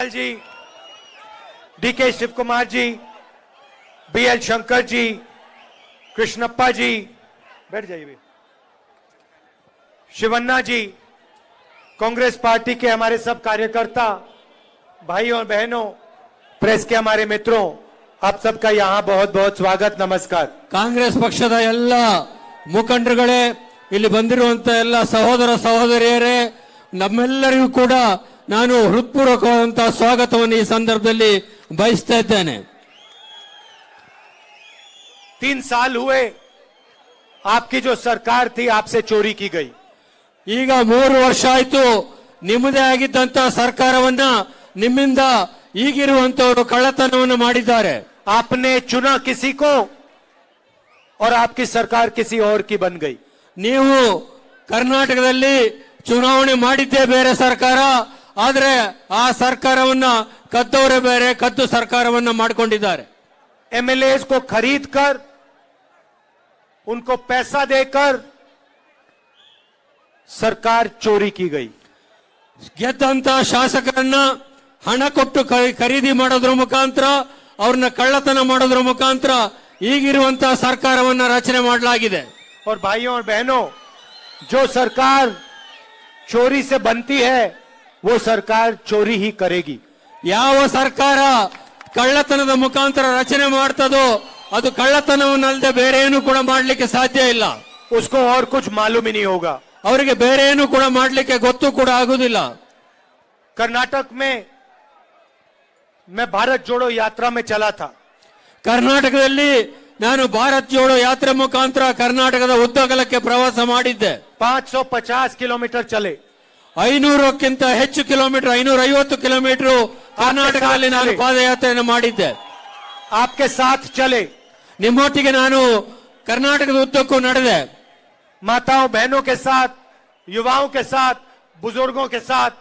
वेणुगोपाल जी, DK Shiv Kumar ji, BL Shankar ji, Krishnappa जी, बैठ जाइए, शिवन्ना जी, Congress party के हमारे सब कार्यकर्ता, भाई और बहनों, प्रेस के हमारे मित्रों, आप सबका यहाँ बहुत बहुत स्वागत, नमस्कार। ಕಾಂಗ್ರೆಸ್ ಪಕ್ಷದ ಎಲ್ಲ ಮುಖಂಡರುಗಳೇ, ಇಲ್ಲಿ ಬಂದಿರುವಂತ ಎಲ್ಲ ಸಹೋದರ ಸಹೋದರಿಯರೇ, ನಮ್ಮೆಲ್ಲರಿಗೂ ಕೂಡ ನಾನು ಹೃತ್ಪೂರ್ವಕವಾದಂತಹ ಸ್ವಾಗತವನ್ನು ಈ ಸಂದರ್ಭದಲ್ಲಿ ಬಯಸ್ತಾ ಇದ್ದೇನೆ। 3 साल हुए आपकी जो सरकार थी आपसे चोरी की गई। ಈಗ 3 ವರ್ಷ ಆಯ್ತು ನಿಮ್ಮದೇ ಆಗಿದ್ದಂತ ಸರ್ಕಾರವನ್ನ ನಿಮ್ಮಿಂದ ಈಗಿರುವಂತವರು ಕಳ್ಳತನವನ್ನು ಮಾಡಿದ್ದಾರೆ। आपने चुना किसी को और आपकी सरकार किसी और की बन गई। ನೀವು ಕರ್ನಾಟಕದಲ್ಲಿ ಚುನಾವಣೆ ಮಾಡಿದ್ದೇ ಬೇರೆ ಸರ್ಕಾರ, ಆದ್ರೆ ಆ ಸರ್ಕಾರವನ್ನ ಕದ್ದವರೇ ಬೇರೆ, ಕದ್ದು ಸರ್ಕಾರವನ್ನ ಮಾಡಿಕೊಂಡಿದ್ದಾರೆ। एमएलएस को खरीद कर, उनको पैसा देकर सरकार चोरी की गई। ಗೆದ್ದಂತ ಶಾಸಕರನ್ನ ಹಣ ಕೊಟ್ಟು ಖರೀದಿ ಮಾಡೋದ್ರ ಮುಖಾಂತರ, ಅವ್ರನ್ನ ಕಳ್ಳತನ ಮಾಡೋದ್ರ ಮುಖಾಂತರ ಈಗಿರುವಂತ ಸರ್ಕಾರವನ್ನ ರಚನೆ ಮಾಡಲಾಗಿದೆ। और भाइयों और बहनों, जो सरकार चोरी से बनती है वो सरकार चोरी ही करेगी। ಯಾವ ಸರ್ಕಾರ ಕಳ್ಳತನದ ಮುಖಾಂತರ ರಚನೆ ಮಾಡ್ತದೋ ಅದು ಕಳ್ಳತನವನ್ನಲ್ಲದೆ ಬೇರೆ ಏನು ಕೂಡ ಮಾಡ್ಲಿಕ್ಕೆ ಸಾಧ್ಯ ಇಲ್ಲ। उसको और कुछ मालूम ही नहीं होगा। ಅವರಿಗೆ ಬೇರೆ ಏನು ಕೂಡ ಮಾಡ್ಲಿಕ್ಕೆ ಗೊತ್ತು ಕೂಡ ಆಗುದಿಲ್ಲ। कर्नाटक में मैं भारत जोड़ो यात्रा में चला था। ಕರ್ನಾಟಕದಲ್ಲಿ ನಾನು ಭಾರತ್ ಜೋಡೋ ಯಾತ್ರೆ ಮುಖಾಂತರ ಕರ್ನಾಟಕದ ಉದ್ದಗಲಕ್ಕೆ ಪ್ರವಾಸ ಮಾಡಿದ್ದೆ। 550 किलोमीटर चले। 500ಕ್ಕಿಂತ ಹೆಚ್ಚು ಕಿಲೋಮೀಟರ್, 550 ಕಿಲೋಮೀಟರ್ ಕರ್ನಾಟಕದಲ್ಲಿ ನಾನು ಪಾದಯಾತ್ರೆಯನ್ನು ಮಾಡಿದ್ದೆ। आपके साथ चले। ನಿಮ್ಮೊಟ್ಟಿಗೆ ನಾನು ಕರ್ನಾಟಕದ ಉದ್ದಕ್ಕೂ ನಡೆದೆ। माताओं बहनों के साथ, युवाओं के साथ, बुजुर्गों के साथ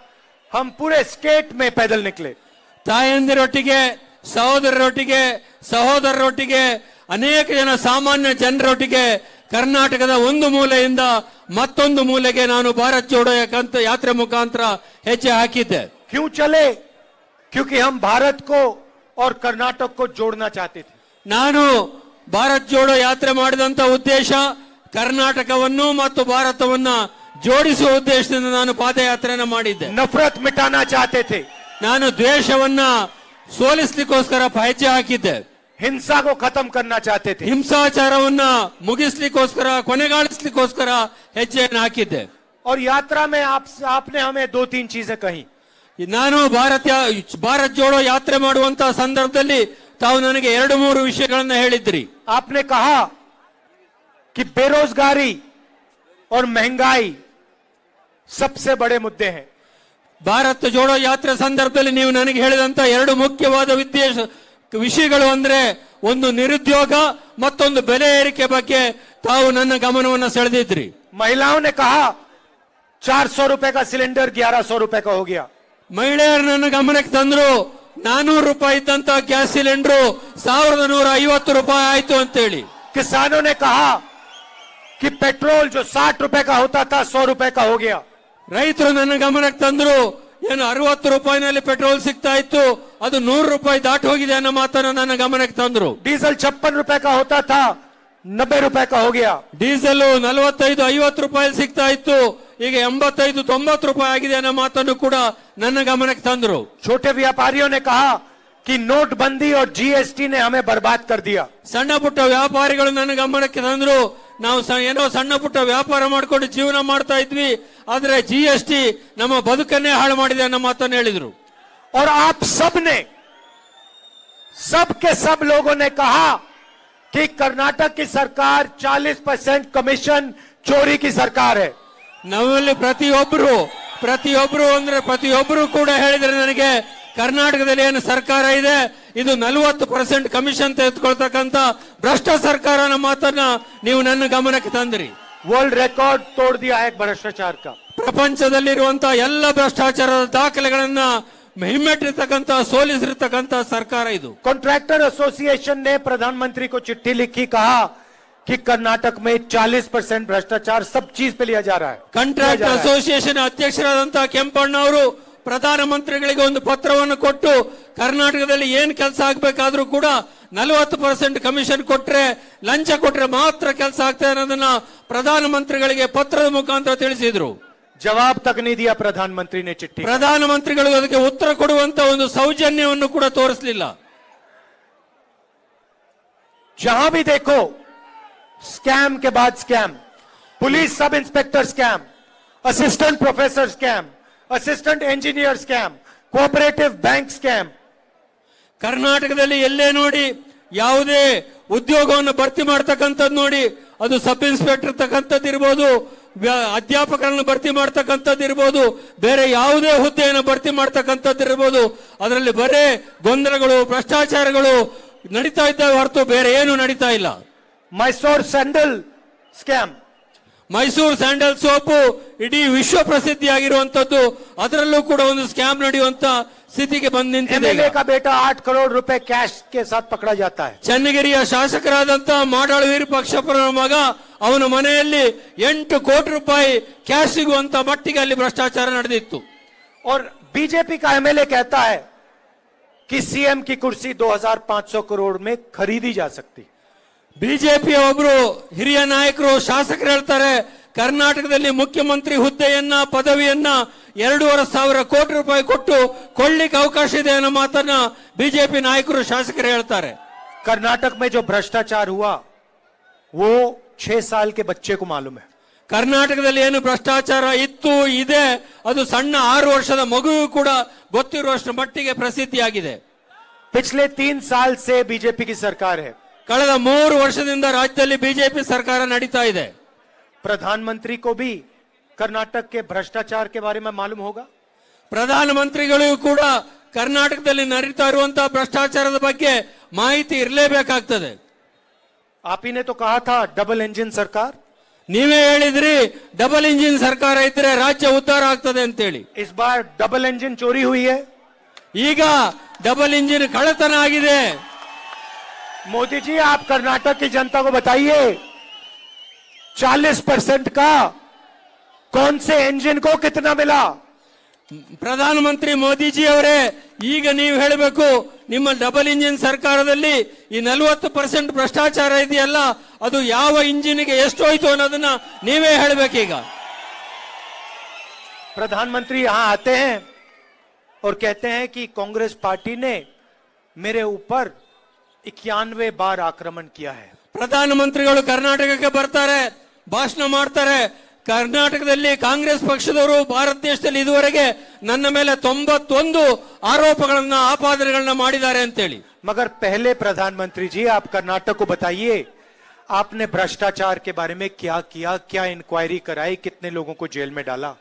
हम पूरे स्टेट में पैदल निकले। ತಾಯಂದಿರೊಟ್ಟಿಗೆ, ಸಹೋದರರೊಟ್ಟಿಗೆ, ಸಹೋದರರೊಟ್ಟಿಗೆ, ಅನೇಕ ಜನ ಸಾಮಾನ್ಯ ಜನರೊಟ್ಟಿಗೆ ಕರ್ನಾಟಕದ ಒಂದು ಮೂಲೆಯಿಂದ ಮತ್ತೊಂದು ಮೂಲೆಗೆ ನಾನು ಭಾರತ್ ಜೋಡೋ ಯಾತ್ರೆ ಮುಖಾಂತರ ಹೆಜ್ಜೆ ಹಾಕಿದ್ದೆ। क्यों चले? क्योंकि हम भारत को और कर्नाटक को जोड़ना चाहते थे। ನಾನು ಭಾರತ್ ಜೋಡೋ ಯಾತ್ರೆ ಮಾಡಿದಂತ ಉದ್ದೇಶ ಕರ್ನಾಟಕವನ್ನು ಮತ್ತು ಭಾರತವನ್ನ ಜೋಡಿಸುವ ಉದ್ದೇಶದಿಂದ ನಾನು ಪಾದಯಾತ್ರೆಯನ್ನು ಮಾಡಿದ್ದೆ। नफरत मिटाना चाहते थे। ನಾನು ದ್ವೇಷವನ್ನ ಸೋಲಿಸಲಿಕ್ಕೋಸ್ಕರ ಹೆಜ್ಜೆ ಹಾಕಿದ್ದೆ। हिंसा को खत्म करना चाहते थे। ಹಿಂಸಾಚಾರವನ್ನ ಮುಗಿಸ್ಲಿಕ್ಕೋಸ್ಕರ, ಕೊನೆಗಾಣಿಸ್ಲಿಕ್ಕೋಸ್ಕರ ಹೆಜ್ಜೆಯನ್ನು ಹಾಕಿದ್ದೆ। और यात्रा में आपने हमें 2-3 चीजें कही। ನಾನು ಭಾರತ್ ಜೋಡೋ ಯಾತ್ರೆ ಮಾಡುವಂತ ಸಂದರ್ಭದಲ್ಲಿ ತಾವು ನನಗೆ 2-3 ವಿಷಯಗಳನ್ನ ಹೇಳಿದ್ರಿ। आपने कहा कि बेरोजगारी और महंगाई सबसे बड़े मुद्दे हैं। ಭಾರತ್ ಜೋಡೋ ಯಾತ್ರೆ ಸಂದರ್ಭದಲ್ಲಿ ನೀವು ನನಗೆ ಹೇಳಿದಂತ 2 ಮುಖ್ಯವಾದ ವಿಷಯಗಳು ಅಂದ್ರೆ, ಒಂದು ನಿರುದ್ಯೋಗ, ಮತ್ತೊಂದು ಬೆಲೆ ಏರಿಕೆ ಬಗ್ಗೆ ತಾವು ನನ್ನ ಗಮನವನ್ನು ಸೆಳೆದಿದ್ರಿ। महिलाओं ने कहा 400 रुपए का सिलेंडर 1100 रुपए का हो गया। ಮಹಿಳೆಯರು ನನ್ನ ಗಮನಕ್ಕೆ ತಂದ್ರು, 400 ರೂಪಾಯಿ ಇದ್ದಂತ ಗ್ಯಾಸ್ ಸಿಲಿಂಡರ್ 1150 ರೂಪಾಯಿ ಆಯ್ತು ಅಂತೇಳಿ। किसानों ने कहा कि पेट्रोल जो 60 रुपए का होता था 100 रुपए का हो गया। ರೈತರು ನನ್ನ ಗಮನಕ್ಕೆ ತಂದ್ರು, ಏನು 60 ರೂಪಾಯಿನಲ್ಲಿ ಪೆಟ್ರೋಲ್ ಸಿಗ್ತಾ ಇತ್ತು, ಅದು 100 ರೂಪಾಯಿ ದಾಟಿ ಹೋಗಿದೆ ಅನ್ನೋ ಮಾತನ್ನು ನನ್ನ ಗಮನಕ್ಕೆ ತಂದ್ರು। डीजल 56 रुपए का होता था 90 रुपए का हो गया। ಡೀಸೆಲ್ 45-50 ರೂಪಾಯಿ ಸಿಗ್ತಾ ಇತ್ತು, ಈಗ 85-90 ರೂಪಾಯಿ ಆಗಿದೆ ಅನ್ನೋ ಮಾತನ್ನು ಕೂಡ ನನ್ನ ಗಮನಕ್ಕೆ ತಂದ್ರು। छोटे व्यापारियों ने कहा कि नोटबंदी और जीएसटी ने हमें बर्बाद कर दिया। ಸಣ್ಣ ಪುಟ್ಟ ವ್ಯಾಪಾರಿಗಳು ನನ್ನ ಗಮನಕ್ಕೆ ತಂದ್ರು, ನಾವು ಏನೋ ಸಣ್ಣ ಪುಟ್ಟ ವ್ಯಾಪಾರ ಮಾಡ್ಕೊಂಡು ಜೀವನ ಮಾಡ್ತಾ ಇದ್ವಿ, ಆದ್ರೆ GST ನಮ್ಮ ಬದುಕನ್ನೇ ಹಾಳು ಮಾಡಿದೆ ಅನ್ನೋ ಮಾತನ್ನು ಹೇಳಿದ್ರು। और आप सब ने, सब के सब लोगों ने कहा कि कर्नाटक की सरकार 40% कमीशन चोरी की सरकार है। ನಮ್ಮಲ್ಲಿ ಪ್ರತಿಯೊಬ್ಬರು ಕೂಡ ಹೇಳಿದ್ರೆ ನನಗೆ, ಕರ್ನಾಟಕದಲ್ಲಿ ಏನು ಸರ್ಕಾರ ಇದೆ ಇದು 40% ಕಮಿಷನ್ ತೆಗೆದುಕೊಳ್ತಕ್ಕಂತ ಭ್ರಷ್ಟ ಸರ್ಕಾರ ಅನ್ನೋ ಮಾತನ್ನ ನೀವು ನನ್ನ ಗಮನಕ್ಕೆ ತಂದ್ರಿ। वर्ल्ड रिकॉर्ड तोड़ दिया है भ्रष्टाचार का। ಪ್ರಪಂಚದಲ್ಲಿರುವಂತ ಎಲ್ಲ ಭ್ರಷ್ಟಾಚಾರದ ದಾಖಲೆಗಳನ್ನ ಹಿಮ್ಮೆಟ್ಟಿರ್ತಕ್ಕಂತ, ಸೋಲಿಸಿರ್ತಕ್ಕಂತ ಸರ್ಕಾರ ಇದು। कॉन्ट्रैक्टर एसोसिएशन ने प्रधानमंत्री को चिट्ठी लिखी, कहा कि कर्नाटक में 40% भ्रष्टाचार सब चीज पे लिया जा रहा है। ಕಾಂಟ್ರಾಕ್ಟ್ ಅಸೋಸಿಯೇಷನ್ ಅಧ್ಯಕ್ಷರಾದಂತಹ ಕೆಂಪಣ್ಣ ಅವರು ಪ್ರಧಾನಮಂತ್ರಿಗಳಿಗೆ ಒಂದು ಪತ್ರವನ್ನು ಕೊಟ್ಟು ಕರ್ನಾಟಕದಲ್ಲಿ ಏನ್ ಕೆಲಸ ಆಗ್ಬೇಕಾದ್ರೂ ಕೂಡ 40% ಕಮಿಷನ್ ಕೊಟ್ರೆ, ಲಂಚ ಕೊಟ್ರೆ ಮಾತ್ರ ಕೆಲಸ ಆಗ್ತದೆ ಅನ್ನೋದನ್ನ ಪ್ರಧಾನಮಂತ್ರಿಗಳಿಗೆ ಪತ್ರದ ಮುಖಾಂತರ ತಿಳಿಸಿದ್ರು. जवाब तक नहीं दिया प्रधानमंत्री ने चिट्ठी. ಪ್ರಧಾನಮಂತ್ರಿಗಳು ಅದಕ್ಕೆ ಉತ್ತರ ಕೊಡುವಂತ ಒಂದು ಸೌಜನ್ಯವನ್ನು ಕೂಡ ತೋರಿಸಲಿಲ್ಲ. जहां भी देखो स्कैम के बाद scam, police sub inspector scam, assistant professor scam, assistant engineer scam, cooperative bank scam. ಕರ್ನಾಟಕದಲ್ಲಿ ಎಲ್ಲೇ ನೋಡಿ ಯಾವುದೇ ಉದ್ಯೋಗವನ್ನು ಭರ್ತಿ ಮಾಡ್ತಕ್ಕಂಥದ್ದು ನೋಡಿ, ಅದು ಸಬ್ ಇನ್ಸ್ಪೆಕ್ಟರ್ ತಕ್ಕಂಥದ್ದು ಇರ್ಬೋದು, ಅಧ್ಯಾಪಕರನ್ನು ಭರ್ತಿ ಮಾಡ್ತಕ್ಕಂಥದ್ದು ಇರ್ಬೋದು, ಬೇರೆ ಯಾವುದೇ ಹುದ್ದೆಯನ್ನು ಭರ್ತಿ ಮಾಡ್ತಕ್ಕಂಥದ್ದು ಇರ್ಬೋದು, ಅದರಲ್ಲಿ ಬರೇ ಗೊಂದಲಗಳು, ಭ್ರಷ್ಟಾಚಾರಗಳು ನಡೀತಾ ಇದ್ದಾವೆ ಹೊರತು ಬೇರೆ ಏನು ನಡೀತಾ ಇಲ್ಲ. Mysuru sandal scam, Mysuru sandal soap ಇಡೀ ವಿಶ್ವ ಪ್ರಸಿದ್ಧಿಯಾಗಿರುವಂತದ್ದು, ಅದರಲ್ಲೂ ಕೂಡ ಒಂದು ಸ್ಕ್ಯಾಮ್ ನಡೆಯುವಂತ ಸ್ಥಿತಿಗೆ ಬಂದು ನಿಂತಿದೆ. एमएलए का बेटा 8 करोड़ रुपए कैश के साथ पकड़ा जाता है. ಚನ್ನಗಿರಿಯ ಶಾಸಕರಾದಂತ ಮಾಡಾಳು ವಿರೂಪಾಕ್ಷಪ್ಪನ ಮಗ, ಅವನ ಮನೆಯಲ್ಲಿ 8 ಕೋಟಿ ರೂಪಾಯಿ ಕ್ಯಾಶ್ ಸಿಗುವಂತ ಮಟ್ಟಿಗೆ ಅಲ್ಲಿ ಭ್ರಷ್ಟಾಚಾರ ನಡೆದಿತ್ತು. और बीजेपी का एमएलए कहता है कि सीएम की कुर्सी 2500 करोड़ में खरीदी जा सकती. ಬಿಜೆಪಿಯ ಒಬ್ರು ಹಿರಿಯ ನಾಯಕರು, ಶಾಸಕರು ಹೇಳ್ತಾರೆ, ಕರ್ನಾಟಕದಲ್ಲಿ ಮುಖ್ಯಮಂತ್ರಿ ಹುದ್ದೆಯನ್ನ, ಪದವಿಯನ್ನ 2,500 ಕೋಟಿ ರೂಪಾಯಿ ಕೊಟ್ಟು ಕೊಳ್ಳಿಕ್ಕೆ ಅವಕಾಶ ಇದೆ ಅನ್ನೋ ಮಾತನ್ನ ಬಿಜೆಪಿ ನಾಯಕರು, ಶಾಸಕರು ಹೇಳ್ತಾರೆ. कर्नाटक में जो भ्रष्टाचार हुआ वो 6 साल के बच्चे को मालूम है. ಕರ್ನಾಟಕದಲ್ಲಿ ಏನು ಭ್ರಷ್ಟಾಚಾರ ಇತ್ತು, ಇದೆ, ಅದು ಸಣ್ಣ 6 ವರ್ಷದ ಮಗುವಿಗೂ ಕೂಡ ಗೊತ್ತಿರುವಷ್ಟು ಮಟ್ಟಿಗೆ ಪ್ರಸಿದ್ಧಿಯಾಗಿದೆ. पिछले 3 साल से बीजेपी की सरकार है. ಕಳೆದ 3 ವರ್ಷದಿಂದ ರಾಜ್ಯದಲ್ಲಿ ಬಿಜೆಪಿ ಸರ್ಕಾರ ನಡೀತಾ ಇದೆ. प्रधानमंत्री को भी कर्नाटक के भ्रष्टाचार के बारे में मालूम होगा. ಪ್ರಧಾನಮಂತ್ರಿಗಳಿಗೂ ಕೂಡ ಕರ್ನಾಟಕದಲ್ಲಿ ನಡೀತಾ ಇರುವಂತಹ ಭ್ರಷ್ಟಾಚಾರದ ಬಗ್ಗೆ ಮಾಹಿತಿ ಇರಲೇಬೇಕಾಗ್ತದೆ. आप ही ने तो कहा था डबल इंजन सरकार. ನೀವೇ ಹೇಳಿದ್ರಿ ಡಬಲ್ ಇಂಜಿನ್ ಸರ್ಕಾರ ಇದ್ರೆ ರಾಜ್ಯ ಉದ್ಧಾರ ಆಗ್ತದೆ ಅಂತೇಳಿ. इस बार डबल इंजन चोरी हुई है. ಈಗ ಡಬಲ್ ಇಂಜಿನ್ ಕಳ್ಳತನ ಆಗಿದೆ. मोदी जी, आप कर्नाटक की जनता को बताइए 40% का कौन से इंजन को कितना मिला. ಪ್ರಧಾನಮಂತ್ರಿ ಮೋದಿಜಿ ಅವರೇ, ಈಗ ನೀವು ಹೇಳಬೇಕು, ನಿಮ್ಮ ಡಬಲ್ ಇಂಜಿನ್ ಸರ್ಕಾರದಲ್ಲಿ ಈ 40% ಭ್ರಷ್ಟಾಚಾರ ಇದೆಯಲ್ಲ, ಅದು ಯಾವ ಇಂಜಿನ್ಗೆ ಎಷ್ಟು ಹೋಯ್ತು ಅನ್ನೋದನ್ನ ನೀವೇ ಹೇಳಬೇಕೀಗ. प्रधानमंत्री यहां आते हैं और कहते हैं कि कांग्रेस पार्टी ने मेरे ऊपर 91 बार आक्रमण किया है. ಪ್ರಧಾನಮಂತ್ರಿಗಳು ಕರ್ನಾಟಕಕ್ಕೆ ಬರ್ತಾರೆ, ಭಾಷಣ ಮಾಡ್ತಾರೆ, ಕರ್ನಾಟಕದಲ್ಲಿ ಕಾಂಗ್ರೆಸ್ ಪಕ್ಷದವರು ಭಾರತ ದೇಶದಲ್ಲಿ ಇದುವರೆಗೆ ನನ್ನ ಮೇಲೆ 91 ಆರೋಪಗಳನ್ನ, ಆಪಾದನೆಗಳನ್ನ ಮಾಡಿದ್ದಾರೆ ಅಂತೇಳಿ. मगर पहले प्रधानमंत्री जी, आप कर्नाटक को बताइए आपने भ्रष्टाचार के बारे में क्या किया, क्या इंक्वायरी कराई, कितने लोगों को जेल में डाला.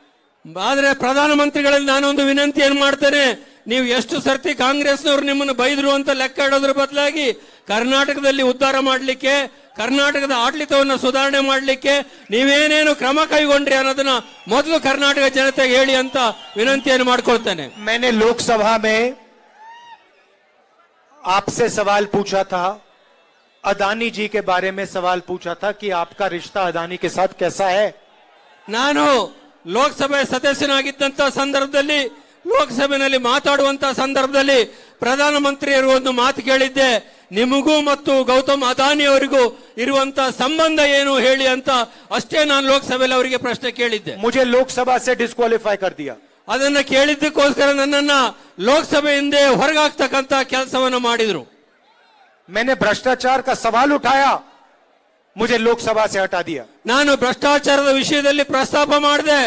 ಆದ್ರೆ ಪ್ರಧಾನಮಂತ್ರಿಗಳಲ್ಲಿ ನಾನೊಂದು ವಿನಂತಿ ಏನ್ ಮಾಡ್ತೇನೆ, ನೀವು ಎಷ್ಟು ಸರ್ತಿ ಕಾಂಗ್ರೆಸ್ನವರು ನಿಮ್ಮನ್ನು ಬೈದ್ರು ಅಂತ ಲೆಕ್ಕ ಇಡೋದ್ರ ಬದಲಾಗಿ ಕರ್ನಾಟಕದಲ್ಲಿ ಉದ್ಧಾರ ಮಾಡಲಿಕ್ಕೆ, ಕರ್ನಾಟಕದ ಆಡಳಿತವನ್ನು ಸುಧಾರಣೆ ಮಾಡಲಿಕ್ಕೆ ನೀವೇನೇನು ಕ್ರಮ ಕೈಗೊಂಡ್ರಿ ಅನ್ನೋದನ್ನ ಮೊದಲು ಕರ್ನಾಟಕ ಜನತೆಗೆ ಹೇಳಿ ಅಂತ ವಿನಂತಿಯನ್ನು ಮಾಡ್ಕೊಳ್ತೇನೆ. मैंने लोकसभा में आपसे सवाल पूछा था, अदानी जी के बारे में सवाल पूछा था कि आपका रिश्ता अदानी के साथ कैसा है. ನಾನು ಲೋಕಸಭೆ ಸದಸ್ಯನಾಗಿದ್ದಂತ ಸಂದರ್ಭದಲ್ಲಿ, ಲೋಕಸಭೆಯಲ್ಲಿ ಮಾತಾಡುವಂತ ಸಂದರ್ಭದಲ್ಲಿ ಪ್ರಧಾನಮಂತ್ರಿಯರು ಒಂದು ಮಾತು ಕೇಳಿದ್ದೆ, ನಿಮಗೂ ಮತ್ತು ಗೌತಮ್ ಅದಾನಿ ಅವರಿಗೂ ಇರುವಂತ ಸಂಬಂಧ ಏನು ಹೇಳಿ ಅಂತ ಅಷ್ಟೇ ನಾನು ಲೋಕಸಭೆಯಲ್ಲಿ ಅವರಿಗೆ ಪ್ರಶ್ನೆ ಕೇಳಿದ್ದೆ. मुझे लोकसभा से डिस्क्वालीफाई कर दिया. ಅದನ್ನ ಕೇಳಿದ್ದಕ್ಕೋಸ್ಕರ ನನ್ನನ್ನ ಲೋಕಸಭೆಯಿಂದ ಹೊರಗಾಗ್ತಕ್ಕಂತ ಕೆಲಸವನ್ನು ಮಾಡಿದ್ರು. मैंने भ्रष्टाचार का सवाल उठाया, मुझे लोकसभा से हटा दिया. ನಾನು ಭ್ರಷ್ಟಾಚಾರದ ವಿಷಯದಲ್ಲಿ ಪ್ರಸ್ತಾಪ ಮಾಡಿದೆ,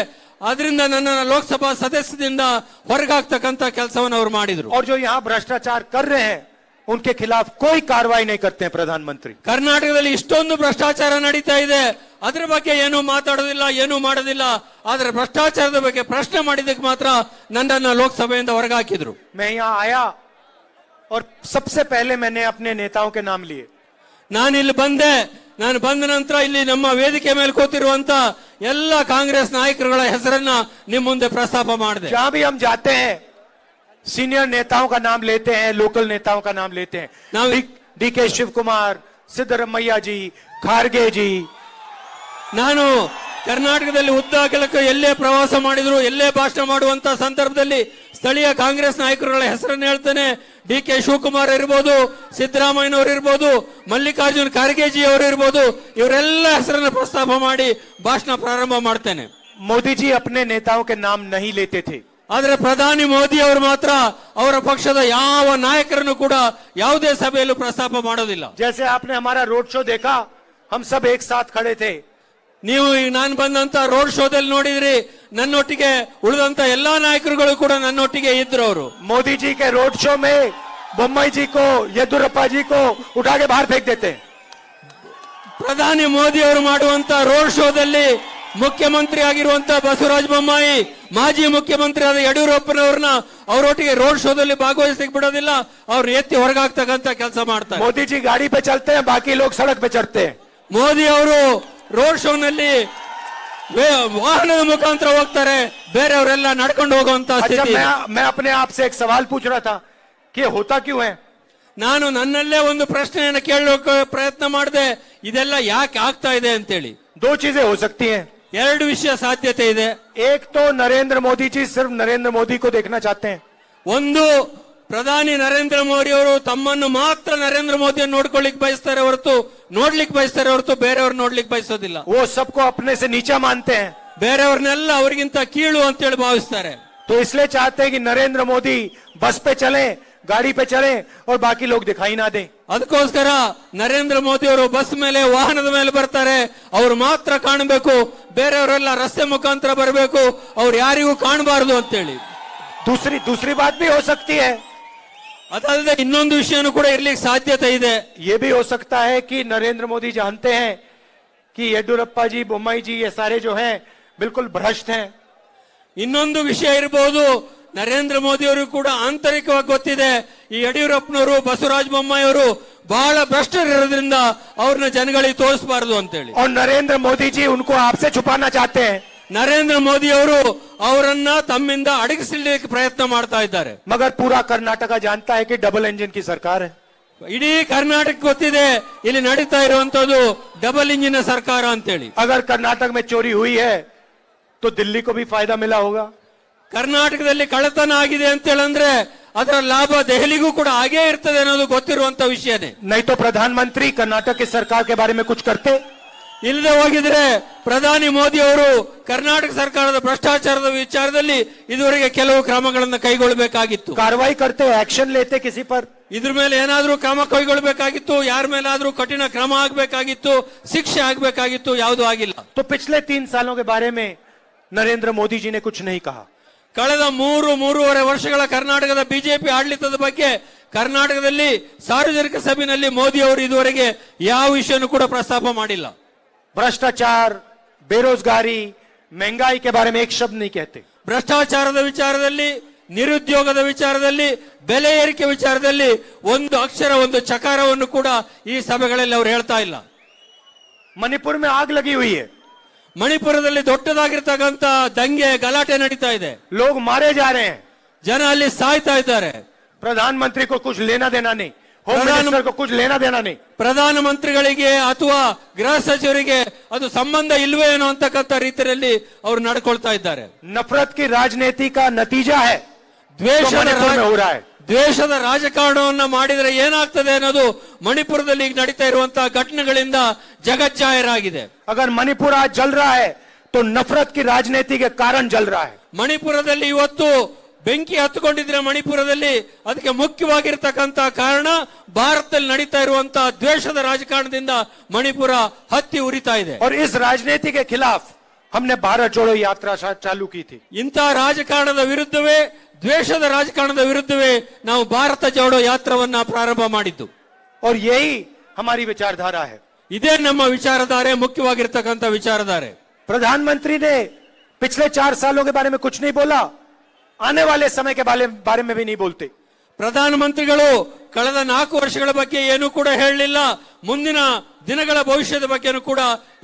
ಅದರಿಂದ ನನ್ನನ್ನು ಲೋಕಸಭಾ ಸದಸ್ಯದಿಂದ ಹೊರಗಾಗ್ತಕ್ಕಂತ ಕೆಲಸವನ್ನು ಅವರು ಮಾಡಿದ್ರು. और जो यहाँ भ्रष्टाचार कर रहे हैं उनके खिलाफ कोई कार्रवाई नहीं करते हैं प्रधानमंत्री. ಕರ್ನಾಟಕದಲ್ಲಿ ಇಷ್ಟೊಂದು ಭ್ರಷ್ಟಾಚಾರ ನಡೀತಾ ಇದೆ, ಅದ್ರ ಬಗ್ಗೆ ಏನು ಮಾತಾಡೋದಿಲ್ಲ, ಏನು ಮಾಡೋದಿಲ್ಲ, ಆದ್ರೆ ಭ್ರಷ್ಟಾಚಾರದ ಬಗ್ಗೆ ಪ್ರಶ್ನೆ ಮಾಡಿದಕ್ಕೆ ಮಾತ್ರ ನನ್ನನ್ನ ಲೋಕಸಭೆಯಿಂದ ಹೊರಗಾಕಿದ್ರು. मैं यहाँ आया और सबसे पहले मैंने अपने नेताओं के नाम लिए. ನಾನು ಇಲ್ಲಿ ಬಂದೆ, ನಾನು ಬಂದ ನಂತರ ಇಲ್ಲಿ ನಮ್ಮ ವೇದಿಕೆ ಮೇಲೆ ಕೂತಿರುವಂತ ಎಲ್ಲ ಕಾಂಗ್ರೆಸ್ ನಾಯಕರುಗಳ ಹೆಸರನ್ನ ನಿಮ್ಮ ಮುಂದೆ ಪ್ರಸ್ತಾಪ ಮಾಡಿದೆ. जहां भी हम जाते हैं सीनियर नेताओं का नाम लेते हैं, लोकल नेताओं का नाम लेते हैं. डीके शिव कुमार, सिद्धरमैया जी, खारगे जी. ನಾನು ಕರ್ನಾಟಕದಲ್ಲಿ ಉದ್ದಾಗಲಕ್ಕೆ ಎಲ್ಲೇ ಪ್ರವಾಸ ಮಾಡಿದ್ರು, ಎಲ್ಲೇ ಭಾಷಣ ಮಾಡುವಂತ ಸಂದರ್ಭದಲ್ಲಿ ಸ್ಥಳೀಯ ಕಾಂಗ್ರೆಸ್ ನಾಯಕರುಗಳ ಹೆಸರನ್ನು ಹೇಳ್ತೇನೆ. DK ಶಿವಕುಮಾರ್ ಇರ್ಬೋದು, ಸಿದ್ದರಾಮಯ್ಯನವರು ಇರ್ಬೋದು, ಮಲ್ಲಿಕಾರ್ಜುನ್ ಖರ್ಗೆಜಿ ಅವರು ಇರ್ಬೋದು, ಇವರೆಲ್ಲ ಹೆಸರನ್ನು ಪ್ರಸ್ತಾಪ ಮಾಡಿ ಭಾಷಣ ಪ್ರಾರಂಭ ಮಾಡ್ತೇನೆ. मोदी जी अपने नेताओं के नाम नहीं लेते थे. ಆದರೆ ಪ್ರಧಾನಿ ಮೋದಿ ಅವರು ಮಾತ್ರ ಅವರ ಪಕ್ಷದ ಯಾವ ನಾಯಕರನ್ನು ಕೂಡ ಯಾವುದೇ ಸಭೆಯಲ್ಲೂ ಪ್ರಸ್ತಾಪ ಮಾಡೋದಿಲ್ಲ. जैसे आपने हमारा रोड शो देखा, हम सब एक साथ खड़े थे. ನೀವು ಈಗ ನಾನು ಬಂದಂತ ರೋಡ್ ಶೋದಲ್ಲಿ ನೋಡಿದ್ರಿ, ನನ್ನೊಟ್ಟಿಗೆ ಉಳಿದಂತ ಎಲ್ಲಾ ನಾಯಕರುಗಳು ಕೂಡ ನನ್ನೊಟ್ಟಿಗೆ ಇದ್ರು. ಅವರು मोदी जी के रोड शो में बोम्मई जी को, येदुरप्पा जी को उठा के बाहर फेंक देते. ಪ್ರಧಾನಿ ಮೋದಿ ಅವರು ಮಾಡುವಂತ ರೋಡ್ ಶೋದಲ್ಲಿ ಮುಖ್ಯಮಂತ್ರಿ ಆಗಿರುವಂತ ಬಸವರಾಜ ಬೊಮ್ಮಾಯಿ, ಮಾಜಿ ಮುಖ್ಯಮಂತ್ರಿ ಆದ ಯಡಿಯೂರಪ್ಪನವ್ರನ್ನ ಅವರೊಟ್ಟಿಗೆ ರೋಡ್ ಶೋದಲ್ಲಿ ಭಾಗವಹಿಸಲಿಕ್ಕೆ ಬಿಡೋದಿಲ್ಲ, ಅವ್ರನ್ನ ಎತ್ತಿ ಹೊರಗಾಗ್ತಕ್ಕಂತ ಕೆಲಸ ಮಾಡ್ತಾರೆ. मोदी जी गाड़ी पे चलते हैं, बाकी लोग सड़क पे चढ़ते हैं. ಮೋದಿ ಅವರು ರೋಡ್ ಶೋನಲ್ಲಿ ವಾಹನದ ಮುಖಾಂತರ ಹೋಗ್ತಾರೆ, ಬೇರೆಯವರೆಲ್ಲ ನಡ್ಕೊಂಡು ಹೋಗುವಂತ अच्छा, ಸ್ಥಿತಿ. मैं अपने आप से एक सवाल पूछ रहा था कि होता क्यों है. ನಾನು ನನ್ನಲ್ಲೇ ಒಂದು ಪ್ರಶ್ನೆಯನ್ನು ಕೇಳೋಕೆ ಪ್ರಯತ್ನ ಮಾಡಿದೆ, ಇದೆಲ್ಲ ಯಾಕೆ ಆಗ್ತಾ ಇದೆ ಅಂತೇಳಿ. दो चीजें हो सकती हैं. ಎರಡು ವಿಷಯ ಸಾಧ್ಯತೆ ಇದೆ. एक तो नरेंद्र मोदी जी सिर्फ नरेंद्र मोदी को देखना चाहते हैं. ಒಂದು, ಪ್ರಧಾನಿ ನರೇಂದ್ರ ಮೋದಿ ಅವರು ತಮ್ಮನ್ನು ಮಾತ್ರ ನರೇಂದ್ರ ಮೋದಿಯನ್ನು ನೋಡ್ಕೊಳ್ಳಿಕ್ ಬಯಸ್ತಾರೆ ಹೊರತು, ನೋಡ್ಲಿಕ್ಕೆ ಬಯಸ್ತಾರೆ ಹೊರತು ಬೇರೆಯವ್ರು ನೋಡ್ಲಿಕ್ಕೆ ಬಯಸೋದಿಲ್ಲ. वो सबको अपने से नीचा मानते हैं. ಬೇರೆಯವ್ರನ್ನೆಲ್ಲ ಅವರಿಗಿಂತ ಕೀಳು ಅಂತೇಳಿ ಭಾವಿಸ್ತಾರೆ. तो इसलिए चाहते हैं कि नरेंद्र मोदी बस पे चले, गाड़ी पे चले और बाकी लोग दिखाई ना दें. ಅದಕ್ಕೋಸ್ಕರ ನರೇಂದ್ರ ಮೋದಿ ಅವರು ಬಸ್ ಮೇಲೆ, ವಾಹನದ ಮೇಲೆ ಬರ್ತಾರೆ, ಅವ್ರು ಮಾತ್ರ ಕಾಣಬೇಕು, ಬೇರೆಯವರೆಲ್ಲ ರಸ್ತೆ ಮುಖಾಂತರ ಬರಬೇಕು, ಅವ್ರು ಯಾರಿಗೂ ಕಾಣಬಾರದು ಅಂತೇಳಿ. दूसरी बात भी हो सकती है. ಅದಲ್ಲದೆ ಇನ್ನೊಂದು ವಿಷಯನೂ ಕೂಡ ಇರ್ಲಿಕ್ಕೆ ಸಾಧ್ಯತೆ ಇದೆ. ये भी हो सकता है कि नरेंद्र मोदी जानते हैं कि येदुरप्पा जी, बोम्मई जी, ये सारे जो हैं बिल्कुल भ्रष्ट हैं. ಇನ್ನೊಂದು ವಿಷಯ ಇರಬಹುದು, ನರೇಂದ್ರ ಮೋದಿ ಅವರು ಕೂಡ ಆಂತರಿಕವಾಗಿ ಗೊತ್ತಿದೆ, ಈ ಯಡಿಯೂರಪ್ಪನವರು, ಬಸವರಾಜ ಬೊಮ್ಮಾಯಿ ಅವರು ಬಹಳ ಭ್ರಷ್ಟರಿರೋದ್ರಿಂದ ಅವ್ರನ್ನ ಜನಗಳಿಗೆ ತೋರಿಸಬಾರದು ಅಂತೇಳಿ. और नरेंद्र मोदी जी उनको आपसे छुपाना चाहते हैं. ನರೇಂದ್ರ ಮೋದಿ ಅವರು ಅವರನ್ನ ತಮ್ಮಿಂದ ಅಡಗಿಸಲಿಕ್ಕೆ ಪ್ರಯತ್ನ ಮಾಡ್ತಾ ಇದ್ದಾರೆ. मगर पूरा कर्नाटका जानता है कि डबल इंजन की सरकार है. ಇಡೀ ಕರ್ನಾಟಕ ಗೊತ್ತಿದೆ ಇಲ್ಲಿ ನಡೀತಾ ಇರುವಂತದ್ದು ಡಬಲ್ ಇಂಜಿನ್ ಸರ್ಕಾರ ಅಂತೇಳಿ. अगर कर्नाटक में चोरी हुई है तो दिल्ली को भी फायदा मिला होगा. ಕರ್ನಾಟಕದಲ್ಲಿ ಕಳ್ಳತನ ಆಗಿದೆ ಅಂತೇಳಂದ್ರೆ ಅದರ ಲಾಭ ದೆಹಲಿಗೂ ಕೂಡ ಹಾಗೇ ಇರ್ತದೆ ಅನ್ನೋದು ಗೊತ್ತಿರುವಂತ ವಿಷಯನೇ. नहीं तो प्रधानमंत्री कर्नाटक की सरकार के बारे में कुछ करते. ಇಲ್ಲದೆ ಹೋಗಿದ್ರೆ ಪ್ರಧಾನಿ ಮೋದಿ ಅವರು ಕರ್ನಾಟಕ ಸರ್ಕಾರದ ಭ್ರಷ್ಟಾಚಾರದ ವಿಚಾರದಲ್ಲಿ ಇದುವರೆಗೆ ಕೆಲವು ಕ್ರಮಗಳನ್ನು ಕೈಗೊಳ್ಳಬೇಕಾಗಿತ್ತು. कार्रवाई करते, एक्शन लेते किसी पर. ಇದ್ರ ಮೇಲೆ ಏನಾದ್ರೂ ಕ್ರಮ ಕೈಗೊಳ್ಳಬೇಕಾಗಿತ್ತು, ಯಾರ ಮೇಲಾದ್ರೂ ಕಠಿಣ ಕ್ರಮ ಆಗಬೇಕಾಗಿತ್ತು, ಶಿಕ್ಷೆ ಆಗಬೇಕಾಗಿತ್ತು, ಯಾವುದೂ ಆಗಿಲ್ಲ. तो पिछले 3 सालों के बारे में नरेंद्र मोदी जी ने कुछ नहीं कहा. ಕಳೆದ 3-3.5 ವರ್ಷಗಳ ಕರ್ನಾಟಕದ ಬಿಜೆಪಿ ಆಡಳಿತದ ಬಗ್ಗೆ ಕರ್ನಾಟಕದಲ್ಲಿ ಸಾರ್ವಜನಿಕ ಸಭೆಯಲ್ಲಿ ಮೋದಿ ಅವರು ಇದುವರೆಗೆ ಯಾವ ವಿಷಯನೂ ಕೂಡ ಪ್ರಸ್ತಾಪ ಮಾಡಿಲ್ಲ. भ्रष्टाचार, बेरोजगारी, महंगाई के बारे में एक शब्द नहीं कहते. ಭ್ರಷ್ಟಾಚಾರದ ವಿಚಾರದಲ್ಲಿ, ನಿರುದ್ಯೋಗದ ವಿಚಾರದಲ್ಲಿ, ಬೆಲೆ ಏರಿಕೆ ವಿಚಾರದಲ್ಲಿ ಒಂದು ಅಕ್ಷರ, ಒಂದು ಚಕಾರವನ್ನು ಕೂಡ ಈ ಸಭೆಗಳಲ್ಲಿ ಅವರು ಹೇಳ್ತಾ ಇಲ್ಲ. मणिपुर में आग लगी हुई है. ಮಣಿಪುರದಲ್ಲಿ ದೊಡ್ಡದಾಗಿರ್ತಕ್ಕಂತ ದಂಗೆ, ಗಲಾಟೆ ನಡೀತಾ ಇದೆ. लोग मारे जा रहे हैं. ಜನ ಅಲ್ಲಿ ಸಾಯ್ತಾ ಇದ್ದಾರೆ. प्रधानमंत्री को कुछ लेना देना नहीं, होम मिनिस्टर को कुछ लेना देना नहीं. ಪ್ರಧಾನಮಂತ್ರಿಗಳಿಗೆ ಅಥವಾ ಗೃಹ ಸಚಿವರಿಗೆ ಅದು ಸಂಬಂಧ ಇಲ್ವೇ ಏನೋ ಅಂತಕ್ಕಂಥ ರೀತಿಯಲ್ಲಿ ಅವರು ನಡ್ಕೊಳ್ತಾ ಇದ್ದಾರೆ. नफरत की राजनीति का नतीजा है ದ್ವೇಷದ मणिपुर में हो रहा है. ದ್ವೇಷದ ರಾಜಕಾರಣವನ್ನ ಮಾಡಿದ್ರೆ ಏನಾಗ್ತದೆ ಅನ್ನೋದು ಮಣಿಪುರದಲ್ಲಿ ಈಗ ನಡೀತಾ ಇರುವಂತಹ ಘಟನೆಗಳಿಂದ ಜಗಜ್ಜಾಹೀರಾಗಿದೆ. अगर मणिपुर आज जल रहा है तो नफरत की राजनीति के कारण जल रहा है. ಮಣಿಪುರದಲ್ಲಿ ಇವತ್ತು ಬೆಂಕಿ ಹತ್ತುಕೊಂಡಿದ್ರೆ ಮಣಿಪುರದಲ್ಲಿ ಅದಕ್ಕೆ ಮುಖ್ಯವಾಗಿರ್ತಕ್ಕಂತ ಕಾರಣ ಭಾರತದಲ್ಲಿ ನಡೀತಾ ಇರುವಂತಹ ದ್ವೇಷದ ರಾಜಕಾರಣದಿಂದ ಮಣಿಪುರ ಹತ್ತಿ ಉರಿತಾ ಇದೆ. और इस राजनीति के खिलाफ हमने भारत जोड़ो यात्रा चालू की थी. ಇಂತಹ ರಾಜಕಾರಣದ ವಿರುದ್ಧವೇ, ದ್ವೇಷದ ರಾಜಕಾರಣದ ವಿರುದ್ಧವೇ ನಾವು ಭಾರತ ಜೋಡೋ ಯಾತ್ರವನ್ನ ಪ್ರಾರಂಭ ಮಾಡಿದ್ದು. और यही हमारी विचारधारा है. ಇದೇ ನಮ್ಮ ವಿಚಾರಧಾರೆ, ಮುಖ್ಯವಾಗಿರ್ತಕ್ಕಂಥ ವಿಚಾರಧಾರೆ. प्रधानमंत्री ने पिछले 4 सालों के बारे में कुछ नहीं बोला, आने वाले समय के बारे में भी नहीं बोलते. ಪ್ರಧಾನಮಂತ್ರಿಗಳು ಕಳೆದ 4 ವರ್ಷಗಳ ಬಗ್ಗೆ ಏನೂ ಕೂಡ ಹೇಳಲಿಲ್ಲ, ಮುಂದಿನ ದಿನಗಳ ಭವಿಷ್ಯದ ಬಗ್ಗೆನೂ ಕೂಡ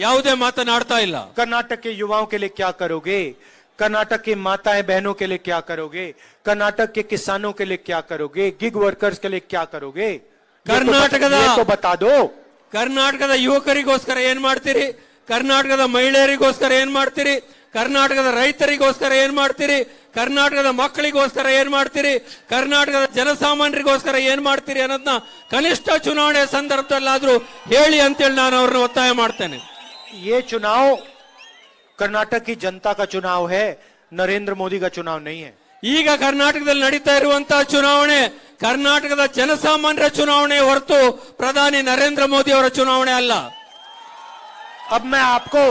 ಯಾವುದೇ ಮಾತನಾಡ್ತಾ ಇಲ್ಲ. कर्नाटक के युवाओं के लिए क्या करोगे, कर्नाटक की माताएं बहनों के लिए क्या करोगे, कर्नाटक के किसानों के लिए क्या करोगे, गिग वर्कर्स के लिए क्या करोगे, कर्नाटकದ तो बता दो. ಕರ್ನಾಟಕದ ಯುವಕರಿಗೋಸ್ಕರ ಏನ್ ಮಾಡ್ತೀರಿ, ಕರ್ನಾಟಕದ ಮಹಿಳೆಯರಿಗೋಸ್ಕರ ಏನ್ ಮಾಡ್ತೀರಿ, ಕರ್ನಾಟಕದ ರೈತರಿಗೋಸ್ಕರ ಏನ್ ಮಾಡ್ತೀರಿ, ಕರ್ನಾಟಕದ ಮಕ್ಕಳಿಗೋಸ್ಕರ ಏನ್ ಮಾಡ್ತೀರಿ, ಕರ್ನಾಟಕದ ಜನಸಾಮಾನ್ಯರಿಗೋಸ್ಕರ ಏನ್ ಮಾಡ್ತೀರಿ ಅನ್ನೋದನ್ನ ಕನಿಷ್ಠ ಚುನಾವಣೆ ಸಂದರ್ಭದಲ್ಲಾದ್ರೂ ಹೇಳಿ ಅಂತೇಳಿ ನಾನು ಅವ್ರನ್ನ ಒತ್ತಾಯ ಮಾಡ್ತೇನೆ. ये चुनाव कर्नाटक की जनता का चुनाव है, नरेंद्र मोदी का चुनाव नहीं है. ಈಗ ಕರ್ನಾಟಕದಲ್ಲಿ ನಡೀತಾ ಇರುವಂತಹ ಚುನಾವಣೆ ಕರ್ನಾಟಕದ ಜನಸಾಮಾನ್ಯರ ಚುನಾವಣೆ ಹೊರತು ಪ್ರಧಾನಿ ನರೇಂದ್ರ ಮೋದಿ ಅವರ ಚುನಾವಣೆ ಅಲ್ಲ. अब मैं आपको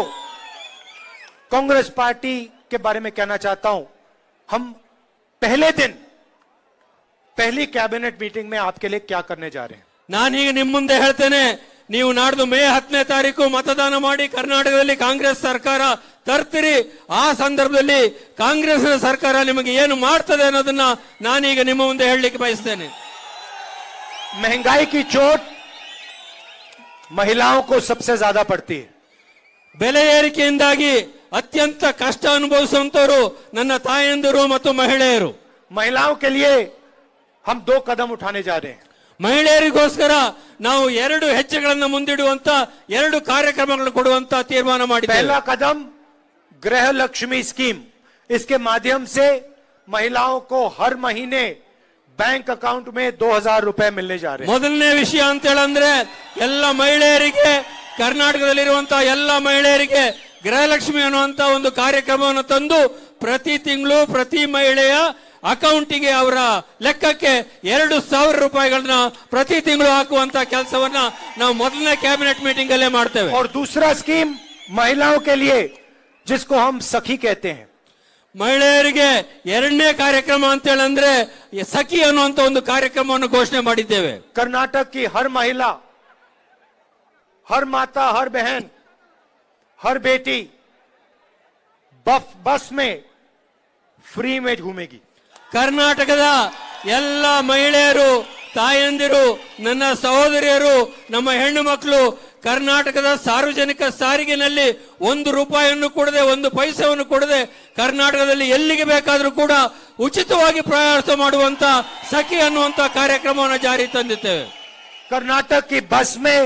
कांग्रेस पार्टी के बारे में कहना चाहता हूं. हम पहले दिन पहली कैबिनेट मीटिंग में आपके लिए क्या करने जा रहे हैं. ನಾನೀಗ ನಿಮ್ಮ ಮುಂದೆ ಹೇಳ್ತೇನೆ, ನೀವು ನಾಡ್ದು ಮೇ 10ನೇ ತಾರೀಕು ಮತದಾನ ಮಾಡಿ ಕರ್ನಾಟಕದಲ್ಲಿ ಕಾಂಗ್ರೆಸ್ ಸರ್ಕಾರ ತರ್ತೀರಿ. ಆ ಸಂದರ್ಭದಲ್ಲಿ ಕಾಂಗ್ರೆಸ್ ಸರ್ಕಾರ ನಿಮಗೆ ಏನು ಮಾಡ್ತದೆ ಅನ್ನೋದನ್ನ ನಾನೀಗ ನಿಮ್ಮ ಮುಂದೆ ಹೇಳಲಿಕ್ಕೆ ಬಯಸ್ತೇನೆ. महंगाई की चोट महिलाओं को सबसे ज्यादा पड़ती है. ಬೆಲೆ ಏರಿಕೆಯಿಂದಾಗಿ ಅತ್ಯಂತ ಕಷ್ಟ ಅನುಭವಿಸುವಂತವರು ನನ್ನ ತಾಯಂದಿರು ಮತ್ತು ಮಹಿಳೆಯರು. महिलाओं के लिए हम 2 कदम उठाने जा रहे हैं. ಮಹಿಳೆಯರಿಗೋಸ್ಕರ ನಾವು 2 ಹೆಜ್ಜೆಗಳನ್ನು ಮುಂದಿಡುವಂತ 2 ಕಾರ್ಯಕ್ರಮಗಳನ್ನು ಕೊಡುವಂತ ತೀರ್ಮಾನ ಮಾಡಿದ್ದೇವೆ. पहला कदम गृह लक्ष्मी स्कीम. इसके माध्यम से महिलाओं को हर महीने बैंक अकाउंट में 2000 रुपए मिलने जा रहे हैं. ಮೊದಲನೇ ವಿಷಯ ಅಂತ ಹೇಳಂದ್ರೆ ಎಲ್ಲ ಮಹಿಳೆಯರಿಗೆ, ಕರ್ನಾಟಕದಲ್ಲಿರುವಂತಹ ಎಲ್ಲ ಮಹಿಳೆಯರಿಗೆ ಗೃಹಲಕ್ಷ್ಮಿ ಅನ್ನುವಂತ ಒಂದು ಕಾರ್ಯಕ್ರಮವನ್ನು ತಂದು ಪ್ರತಿ ತಿಂಗಳು ಪ್ರತಿ ಮಹಿಳೆಯ ಅಕೌಂಟಿಗೆ ಅವರ ಲೆಕ್ಕಕ್ಕೆ 2000 ರೂಪಾಯಿಗಳನ್ನ ಪ್ರತಿ ತಿಂಗಳು ಹಾಕುವಂತ ಕೆಲಸವನ್ನ ನಾವು ಮೊದಲನೇ ಕ್ಯಾಬಿನೆಟ್ ಮೀಟಿಂಗ್ ಅಲ್ಲೇ ಮಾಡ್ತೇವೆ. और दूसरा स्कीम महिलाओं के लिए जिसको हम सखी कहते हैं. ಮಹಿಳೆಯರಿಗೆ 2ನೇ ಕಾರ್ಯಕ್ರಮ ಅಂತ ಹೇಳಂದ್ರೆ ಸಖಿ ಅನ್ನುವಂತ ಒಂದು ಕಾರ್ಯಕ್ರಮವನ್ನು ಘೋಷಣೆ ಮಾಡಿದ್ದೇವೆ. कर्नाटक की हर महिला, हर माता, हर बहन, हर बेटी बस में फ्री में घूमेगी. ಕರ್ನಾಟಕದ ಎಲ್ಲ ಮಹಿಳೆಯರು, ತಾಯಂದಿರು, ನನ್ನ ಸಹೋದರಿಯರು, ನಮ್ಮ ಹೆಣ್ಣು ಮಕ್ಕಳು ಕರ್ನಾಟಕದ ಸಾರ್ವಜನಿಕ ಸಾರಿಗೆನಲ್ಲಿ 1 ರೂಪಾಯಿಯನ್ನು ಕೊಡದೆ, 1 ಪೈಸೆಯನ್ನು ಕೊಡದೆ ಕರ್ನಾಟಕದಲ್ಲಿ ಎಲ್ಲಿಗೆ ಬೇಕಾದರೂ ಕೂಡ ಉಚಿತವಾಗಿ ಪ್ರಯಾಣ ಮಾಡುವಂತ ಸಖಿ ಅನ್ನುವಂತ ಕಾರ್ಯಕ್ರಮವನ್ನು ಜಾರಿ ತಂದಿದ್ದೇವೆ. कर्नाटक की बस में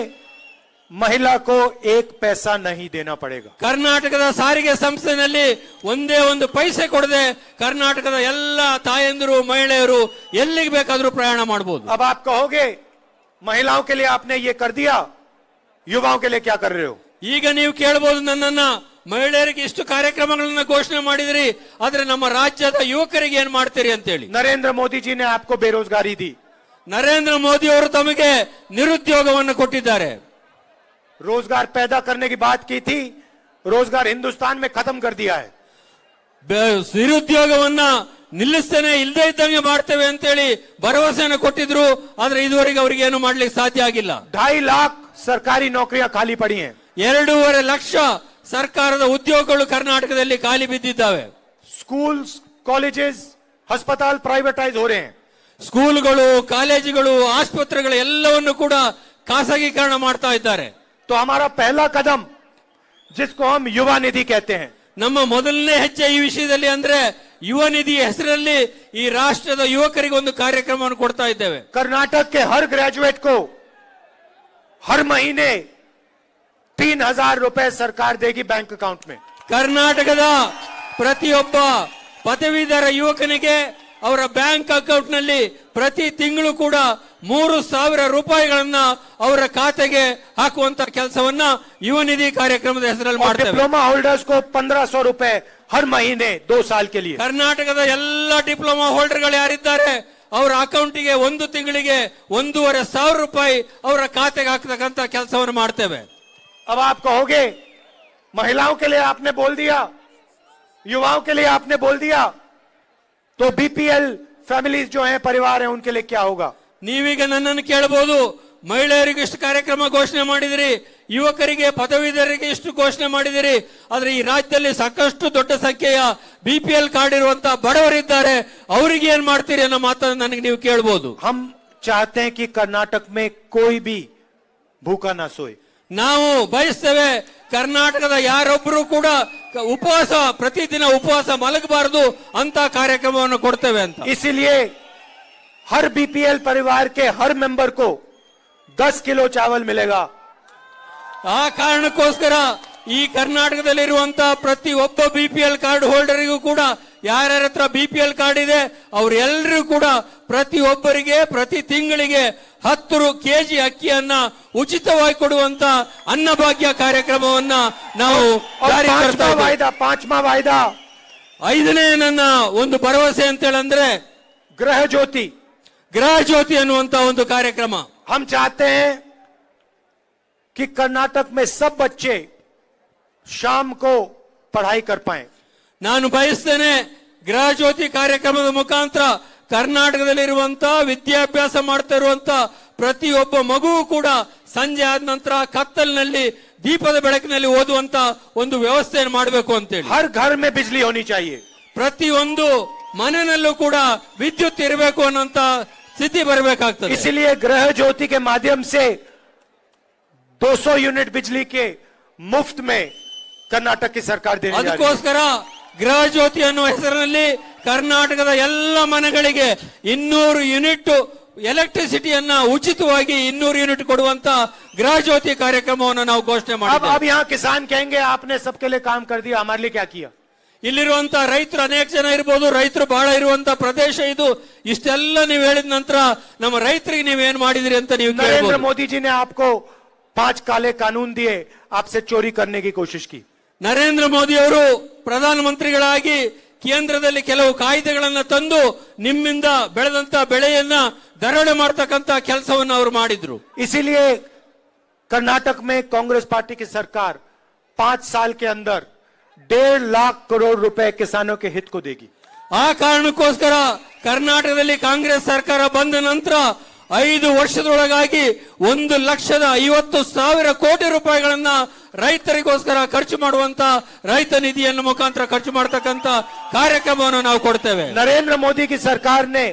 महिला को 1 पैसा नहीं देना पड़ेगा. ಕರ್ನಾಟಕದ ಸಾರಿಗೆ ಸಂಸ್ಥೆಯಲ್ಲಿ ಒಂದೇ 1 ಪೈಸೆ ಕೊಡದೆ ಕರ್ನಾಟಕದ ಎಲ್ಲ ತಾಯಂದಿರು, ಮಹಿಳೆಯರು ಎಲ್ಲಿಗೆ ಬೇಕಾದರೂ ಪ್ರಯಾಣ ಮಾಡಬಹುದು. अब आप कहोगे महिलाओं के लिए आपने ये कर दिया, युवाओं के लिए क्या कर रहे हो. ಈಗ ನೀವು ಕೇಳಬಹುದು ನನ್ನನ್ನ, ಮಹಿಳೆಯರಿಗೆ ಇಷ್ಟು ಕಾರ್ಯಕ್ರಮಗಳನ್ನ ಘೋಷಣೆ ಮಾಡಿದ್ರಿ, ಆದ್ರೆ ನಮ್ಮ ರಾಜ್ಯದ ಯುವಕರಿಗೆ ಏನ್ ಮಾಡ್ತೀರಿ ಅಂತ ಹೇಳಿ. नरेंद्र मोदी जी ने आपको बेरोजगारी दी. ನರೇಂದ್ರ ಮೋದಿ ಅವರು ತಮಗೆ ನಿರುದ್ಯೋಗವನ್ನು ಕೊಟ್ಟಿದ್ದಾರೆ. रोजगार पैदा करने की बात की थी, रोजगार हिंदुस्तान में खत्म कर दिया है. ನಿರುದ್ಯೋಗವನ್ನ ನಿಲ್ಲಿಸ್ತೇನೆ, ಇಲ್ಲದೇ ಇದ್ದಂಗೆ ಮಾಡ್ತೇವೆ ಅಂತೇಳಿ ಭರವಸೆಯನ್ನು ಕೊಟ್ಟಿದ್ರು, ಆದ್ರೆ ಇದುವರೆಗೆ ಅವರಿಗೆ ಏನು ಮಾಡ್ಲಿಕ್ಕೆ ಸಾಧ್ಯ ಆಗಿಲ್ಲ. 2.5 लाख सरकारी नौकरियां खाली पड़ी हैं. 2.5 ಲಕ್ಷ ಸರ್ಕಾರದ ಉದ್ಯೋಗಗಳು ಕರ್ನಾಟಕದಲ್ಲಿ ಖಾಲಿ ಬಿದ್ದಿದ್ದಾವೆ. स्कूल्स, कॉलेजेस, अस्पताल प्राइवेटाइज हो रहे हैं. ಸ್ಕೂಲ್ಗಳು, ಕಾಲೇಜುಗಳು, ಆಸ್ಪತ್ರೆಗಳು ಎಲ್ಲವನ್ನು ಕೂಡ ಖಾಸಗೀಕರಣ ಮಾಡ್ತಾ ಇದ್ದಾರೆ. तो हमारा पहला कदम, जिसको हम युवा निधि कहते हैं, ನಮ್ಮ ಮೊದಲನೇ ಹೆಜ್ಜೆ ಈ ವಿಷಯದಲ್ಲಿ ಅಂದ್ರೆ ಯುವ ನಿಧಿ ಹೆಸರಲ್ಲಿ ಈ ರಾಷ್ಟ್ರದ ಯುವಕರಿಗೆ ಒಂದು ಕಾರ್ಯಕ್ರಮವನ್ನು ಕೊಡ್ತಾ ಇದ್ದೇವೆ. कर्नाटक के हर ग्रेजुएट को हर महीने 3000 रुपए सरकार देगी बैंक अकाउंट में. ಕರ್ನಾಟಕದ ಪ್ರತಿಯೊಬ್ಬ ಪದವೀಧರ ಯುವಕನಿಗೆ ಅವರ ಬ್ಯಾಂಕ್ ಅಕೌಂಟ್ ನಲ್ಲಿ ಪ್ರತಿ ತಿಂಗಳು ಕೂಡ 3000 ರೂಪಾಯಿಗಳನ್ನ ಅವರ ಖಾತೆಗೆ ಹಾಕುವಂತ ಕೆಲಸವನ್ನ ಯುವ ನಿಧಿ ಕಾರ್ಯಕ್ರಮದ ಹೆಸರಲ್ಲಿ ಮಾಡ್ತೇವೆ. डिप्लोमा होल्डर्स को 1500 रुपए हर महीने 2 साल के लिए. ಕರ್ನಾಟಕದ ಎಲ್ಲ ಡಿಪ್ಲೊಮಾ ಹೋಲ್ಡರ್ಗಳು ಯಾರಿದ್ದಾರೆ ಅವರ ಅಕೌಂಟಿಗೆ 1 ತಿಂಗಳಿಗೆ 1500 ರೂಪಾಯಿ ಅವರ ಖಾತೆಗೆ ಹಾಕತಕ್ಕಂತ ಕೆಲಸವನ್ನು ಮಾಡ್ತೇವೆ. अब आप कहोगे महिलाओं के लिए आपने बोल दिया, युवाओं के लिए आपने बोल दिया, तो बीपीएल फैमिलीज जो हैं, परिवार हैं, उनके लिए क्या होगा. ನೀವೀಗ ನನ್ನನ್ನು ಕೇಳಬಹುದು, ಮಹಿಳೆಯರಿಗೆ ಇಷ್ಟು ಕಾರ್ಯಕ್ರಮ ಘೋಷಣೆ ಮಾಡಿದಿರಿ, ಯುವಕರಿಗೆ ಪದವೀಧರರಿಗೆ ಇಷ್ಟು ಘೋಷಣೆ ಮಾಡಿದಿರಿ, ಆದ್ರೆ ಈ ರಾಜ್ಯದಲ್ಲಿ ಸಾಕಷ್ಟು ದೊಡ್ಡ ಸಂಖ್ಯೆಯ ಬಿಪಿಎಲ್ ಕಾರ್ಡ್ ಇರುವಂತಹ ಬಡವರಿದ್ದಾರೆ, ಅವರಿಗೆ ಏನ್ ಮಾಡ್ತೀರಿ ಅನ್ನೋ ಮಾತನ್ನು ನನಗೆ ನೀವು ಕೇಳಬಹುದು. हम चाहते हैं कि कर्नाटक में कोई भी भूखा ना सोए. ನಾವು ಬಯಸ್ತೇವೆ ಕರ್ನಾಟಕದ ಯಾರೊಬ್ಬರು ಕೂಡ ಉಪವಾಸ, ಪ್ರತಿದಿನ ಉಪವಾಸ ಮಲಗಬಾರದು ಅಂತ ಕಾರ್ಯಕ್ರಮವನ್ನು ಕೊಡ್ತೇವೆ ಅಂತ. इसीलिए हर बीपीएल परिवार के हर मेंबर को 10 किलो चावल मिलेगा. ಆ ಕಾರಣಕ್ಕೋಸ್ಕರ ಈ ಕರ್ನಾಟಕದಲ್ಲಿರುವಂತಹ ಪ್ರತಿ ಒಬ್ಬ ಬಿಪಿಎಲ್ ಕಾರ್ಡ್ ಹೋಲ್ಡರಿಗೂ ಕೂಡ ಯಾರ್ಯಾರ ಹತ್ರ BPL ಕಾರ್ಡ್ ಇದೆ ಅವರೆಲ್ಲರೂ ಕೂಡ ಪ್ರತಿಯೊಬ್ಬರಿಗೆ ಪ್ರತಿ ತಿಂಗಳಿಗೆ 10 ಕೆಜಿ ಅಕ್ಕಿಯನ್ನ ಉಚಿತವಾಗಿ ಕೊಡುವಂತ ಅನ್ನಭಾಗ್ಯ ಕಾರ್ಯಕ್ರಮವನ್ನ ನಾವು ಜಾರಿಗೆ ತರ್ತಾ ಇದ್ದೇವೆ. पांचवा वायदा ಐದನೇ ನನ್ನ ಒಂದು ಭರವಸೆ ಅಂತ ಹೇಳಂದ್ರೆ ಗೃಹ ಜ್ಯೋತಿ ಅನ್ನುವಂತ ಒಂದು ಕಾರ್ಯಕ್ರಮ. हम चाहते हैं कि कर्नाटक में सब बच्चे शाम को पढ़ाई कर पाएं. ನಾನು ಬಯಸ್ತೇನೆ ಗೃಹ ಜ್ಯೋತಿ ಕಾರ್ಯಕ್ರಮದ ಮುಖಾಂತರ ಕರ್ನಾಟಕದಲ್ಲಿರುವಂತಹ ವಿದ್ಯಾಭ್ಯಾಸ ಮಾಡ್ತಾ ಇರುವಂತ ಪ್ರತಿಯೊಬ್ಬ ಮಗುವು ಕೂಡ ಸಂಜೆ ಆದ ನಂತರ ಕತ್ತಲಿನಲ್ಲಿ ದೀಪದ ಬೆಳಕಿನಲ್ಲಿ ಓದುವಂತ ಒಂದು ವ್ಯವಸ್ಥೆಯನ್ನು ಮಾಡಬೇಕು ಅಂತೇಳಿ. हर घर में बिजली होनी चाहिए. ಪ್ರತಿಯೊಂದು ಮನೆಯಲ್ಲೂ ಕೂಡ ವಿದ್ಯುತ್ ಇರಬೇಕು ಅನ್ನೋಂತ ಸ್ಥಿತಿ ಬರಬೇಕಾಗ್ತದೆ. इसलिए गृह ज्योति के माध्यम से 200 यूनिट बिजली के मुफ्त में कर्नाटक की सरकार देने जा रही है. ಅದಕ್ಕೋಸ್ಕರ ಗೃಹ ಜ್ಯೋತಿ ಅನ್ನುವ ಹೆಸರಿನಲ್ಲಿ ಕರ್ನಾಟಕದ ಎಲ್ಲ ಮನೆಗಳಿಗೆ 200 ಯೂನಿಟ್ ಎಲೆಕ್ಟ್ರಿಸಿಟಿಯನ್ನ ಉಚಿತವಾಗಿ 200 ಯೂನಿಟ್ ಕೊಡುವಂತ ಗೃಹ ಜ್ಯೋತಿ ಕಾರ್ಯಕ್ರಮವನ್ನು ನಾವು ಘೋಷಣೆ ಮಾಡಿದ್ದೇವೆ. अब यहाँ किसान कहेंगे आपने सबके लिए काम कर दिया, हमारे लिए क्या किया? ಇಲ್ಲಿರುವಂತ ರೈತರು ಅನೇಕ ಜನ ಇರಬಹುದು, ರೈತರು ಬಹಳ ಇರುವಂತ ಪ್ರದೇಶ ಇದು. ಇಷ್ಟೆಲ್ಲ ನೀವು ಹೇಳಿದ ನಂತರ ನಮ್ಮ ರೈತರಿಗೆ ನೀವೇನ್ ಮಾಡಿದ್ರಿ ಅಂತ ನೀವು नरेंद्र मोदी जी ने आपको 5 काले कानून दिए, आपसे चोरी करने की कोशिश की. ನರೇಂದ್ರ ಮೋದಿ ಅವರು ಪ್ರಧಾನಮಂತ್ರಿಗಳಾಗಿ ಕೇಂದ್ರದಲ್ಲಿ ಕೆಲವು ಕಾಯ್ದೆಗಳನ್ನ ತಂದು ನಿಮ್ಮಿಂದ ಬೆಳೆದಂತ ಬೆಳೆಯನ್ನ ದರೋಡೆ ಮಾಡ್ತಕ್ಕಂತ ಕೆಲಸವನ್ನು ಅವರು ಮಾಡಿದ್ರು. इसीलिए कर्नाटक में कांग्रेस पार्टी की सरकार 5 साल के अंदर 1.5 लाख करोड़ रुपए किसानों के हित को देगी. ಆ ಕಾರಣಕ್ಕೋಸ್ಕರ ಕರ್ನಾಟಕದಲ್ಲಿ ಕಾಂಗ್ರೆಸ್ ಸರ್ಕಾರ ಬಂದ ನಂತರ 5 ವರ್ಷದೊಳಗಾಗಿ 1,50,000 ಕೋಟಿ ರೂಪಾಯಿಗಳನ್ನ ರೈತರಿಗೋಸ್ಕರ ಖರ್ಚು ಮಾಡುವಂತ ರೈತ ನಿಧಿಯನ್ನು ಮುಖಾಂತರ ಖರ್ಚು ಮಾಡತಕ್ಕಂತ ಕಾರ್ಯಕ್ರಮವನ್ನು ನಾವು ಕೊಡ್ತೇವೆ. नरेंद्र मोदी की सरकार ने